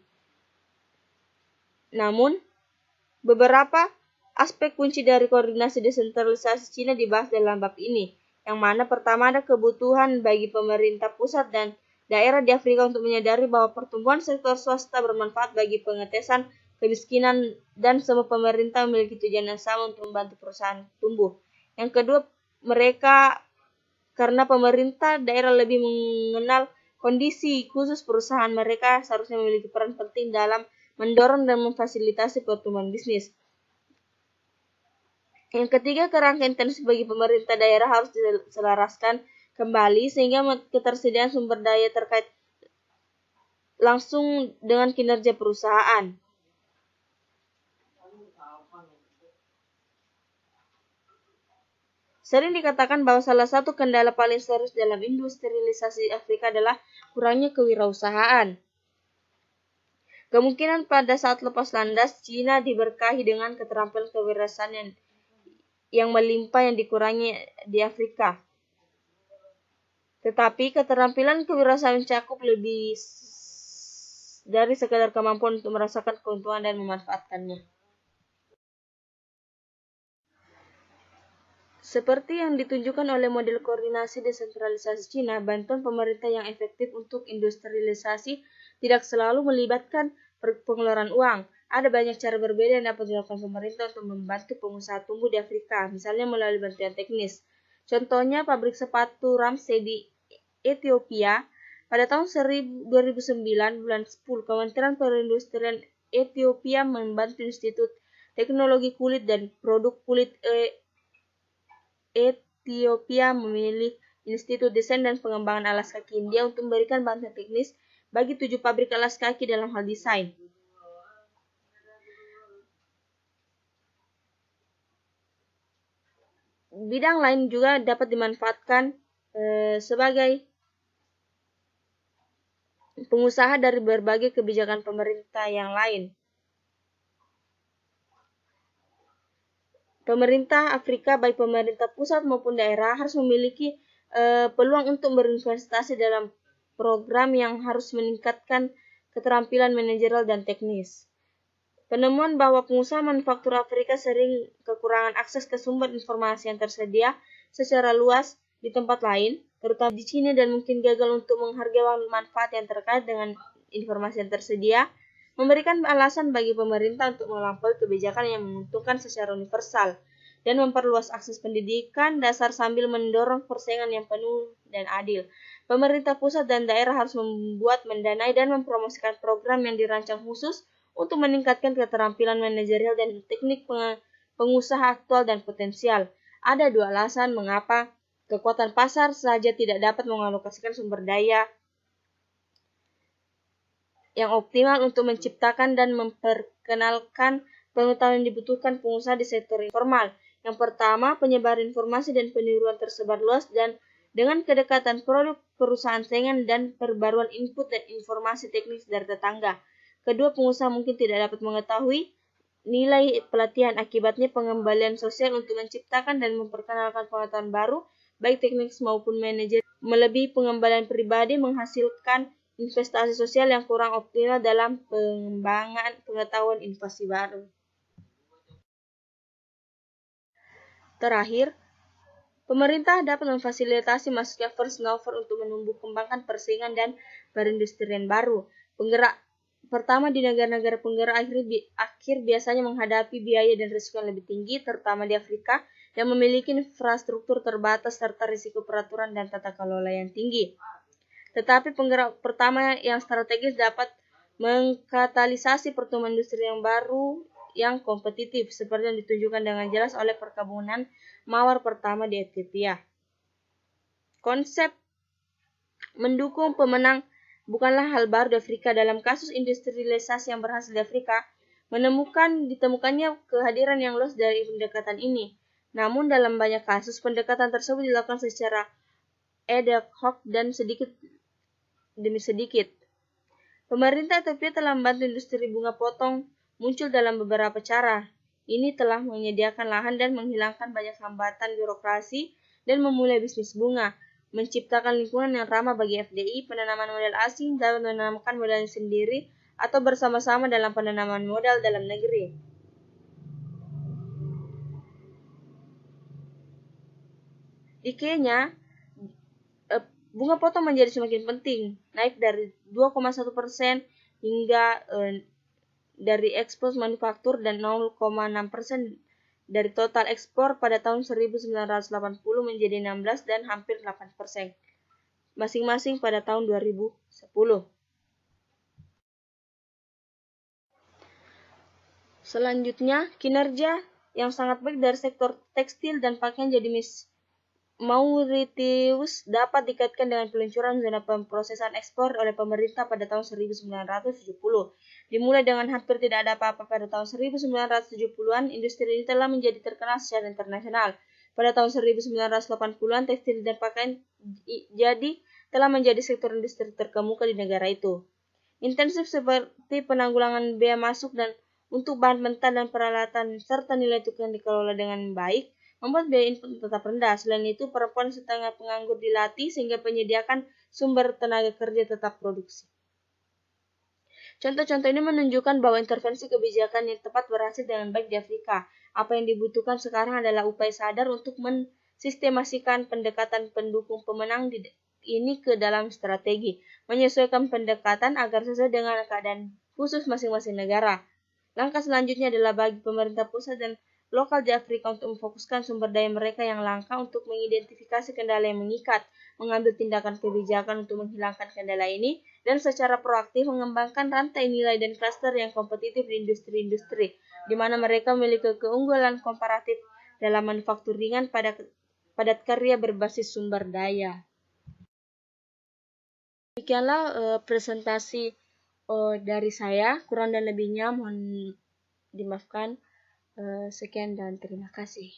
Namun, beberapa aspek kunci dari koordinasi desentralisasi Cina dibahas dalam bab ini, yang mana pertama ada kebutuhan bagi pemerintah pusat dan daerah di Afrika untuk menyadari bahwa pertumbuhan sektor swasta bermanfaat bagi pengetesan kemiskinan dan semua pemerintah memiliki tujuan yang sama untuk membantu perusahaan tumbuh. Yang kedua, karena pemerintah daerah lebih mengenal kondisi khusus perusahaan, mereka seharusnya memiliki peran penting dalam mendorong dan memfasilitasi pertumbuhan bisnis. Yang ketiga, kerangka intensif bagi pemerintah daerah harus diselaraskan kembali sehingga ketersediaan sumber daya terkait langsung dengan kinerja perusahaan. Sering dikatakan bahwa salah satu kendala paling serius dalam industrialisasi Afrika adalah kurangnya kewirausahaan. Kemungkinan pada saat lepas landas, Cina diberkahi dengan keterampilan kewirausahaan yang melimpah yang dikurangi di Afrika. Tetapi keterampilan kewirausahaan mencakup lebih dari sekadar kemampuan untuk merasakan keuntungan dan memanfaatkannya. Seperti yang ditunjukkan oleh model koordinasi desentralisasi Cina, bantuan pemerintah yang efektif untuk industrialisasi tidak selalu melibatkan pengeluaran uang. Ada banyak cara berbeda yang dapat dilakukan pemerintah untuk membantu pengusaha tumbuh di Afrika, misalnya melalui bantuan teknis. Contohnya, pabrik sepatu Ramsey di Ethiopia. Pada tahun 2009, bulan 10, Kementerian Perindustrian Ethiopia membantu Institut Teknologi Kulit dan Produk Kulit Ethiopia memilih Institut Desain dan Pengembangan Alas Kaki India untuk memberikan bantuan teknis bagi 7 pabrik alas kaki dalam hal desain. Bidang lain juga dapat dimanfaatkan sebagai pengusaha dari berbagai kebijakan pemerintah yang lain. Pemerintah Afrika, baik pemerintah pusat maupun daerah, harus memiliki peluang untuk berinvestasi dalam program yang harus meningkatkan keterampilan manajerial dan teknis. Penemuan bahwa pengusaha manufaktur Afrika sering kekurangan akses ke sumber informasi yang tersedia secara luas di tempat lain, terutama di Cina, dan mungkin gagal untuk menghargai manfaat yang terkait dengan informasi yang tersedia, memberikan alasan bagi pemerintah untuk melampaui kebijakan yang menguntungkan secara universal dan memperluas akses pendidikan dasar sambil mendorong persaingan yang penuh dan adil. Pemerintah pusat dan daerah harus membuat, mendanai, dan mempromosikan program yang dirancang khusus untuk meningkatkan keterampilan manajerial dan teknik pengusaha aktual dan potensial. Ada 2 alasan mengapa kekuatan pasar saja tidak dapat mengalokasikan sumber daya yang optimal untuk menciptakan dan memperkenalkan pengetahuan yang dibutuhkan pengusaha di sektor informal. Yang pertama, penyebaran informasi dan peniruan tersebar luas dan dengan kedekatan produk perusahaan saingan dan perbaruan input dan informasi teknis dari tetangga. Kedua, pengusaha mungkin tidak dapat mengetahui nilai pelatihan. Akibatnya pengembalian sosial untuk menciptakan dan memperkenalkan pengetahuan baru, baik teknis maupun manajer, melebihi pengembalian pribadi, menghasilkan investasi sosial yang kurang optimal dalam pengembangan pengetahuan inovasi baru. Terakhir, pemerintah dapat memfasilitasi masuknya first mover untuk menumbuh kembangkan persaingan dan perindustrian baru. Penggerak pertama di negara-negara penggerak akhir biasanya menghadapi biaya dan risiko yang lebih tinggi, terutama di Afrika yang memiliki infrastruktur terbatas serta risiko peraturan dan tata kelola yang tinggi. Tetapi penggerak pertama yang strategis dapat mengkatalisasi pertumbuhan industri yang baru yang kompetitif, seperti yang ditunjukkan dengan jelas oleh perkebunan mawar pertama di Ethiopia. Konsep mendukung pemenang bukanlah hal baru di Afrika. Dalam kasus industrialisasi yang berhasil di Afrika, ditemukannya kehadiran yang luas dari pendekatan ini. Namun dalam banyak kasus, pendekatan tersebut dilakukan secara ad hoc dan sedikit demi sedikit. Pemerintah Ethiopia telah membantu industri bunga potong muncul dalam beberapa cara. Ini telah menyediakan lahan dan menghilangkan banyak hambatan birokrasi dan memulai bisnis bunga, menciptakan lingkungan yang ramah bagi FDI, penanaman modal asing, dapat menanamkan modalnya sendiri atau bersama-sama dalam penanaman modal dalam negeri. Di Kenya, bunga potong menjadi semakin penting, naik dari 2,1% hingga dari ekspor manufaktur dan 0,6% dari total ekspor pada tahun 1980 menjadi 16 dan hampir 8% masing-masing pada tahun 2010. Selanjutnya, kinerja yang sangat baik dari sektor tekstil dan pakaian jadi Mauritius dapat dikaitkan dengan peluncuran zona pemrosesan ekspor oleh pemerintah pada tahun 1970. Dimulai dengan hampir tidak ada apa-apa pada tahun 1970-an, industri ini telah menjadi terkenal secara internasional. Pada tahun 1980-an, tekstil dan pakaian telah menjadi sektor industri terkemuka di negara itu. Intensif seperti penanggulangan bea masuk dan untuk bahan mentah dan peralatan serta nilai tukar yang dikelola dengan baik, membuat biaya input tetap rendah. Selain itu, perempuan setengah penganggur dilatih sehingga penyediakan sumber tenaga kerja tetap produksi. Contoh-contoh ini menunjukkan bahwa intervensi kebijakan yang tepat berhasil dengan baik di Afrika. Apa yang dibutuhkan sekarang adalah upaya sadar untuk mensistemasikan pendekatan pendukung pemenang ini ke dalam strategi, menyesuaikan pendekatan agar sesuai dengan keadaan khusus masing-masing negara. Langkah selanjutnya adalah bagi pemerintah pusat dan lokal di Afrika untuk memfokuskan sumber daya mereka yang langka untuk mengidentifikasi kendala yang mengikat, mengambil tindakan kebijakan untuk menghilangkan kendala ini, dan secara proaktif mengembangkan rantai nilai dan klaster yang kompetitif di industri-industri, di mana mereka memiliki keunggulan komparatif dalam manufaktur ringan padat karya berbasis sumber daya. Demikianlah presentasi dari saya, kurang dan lebihnya mohon dimaafkan. Sekian dan terima kasih.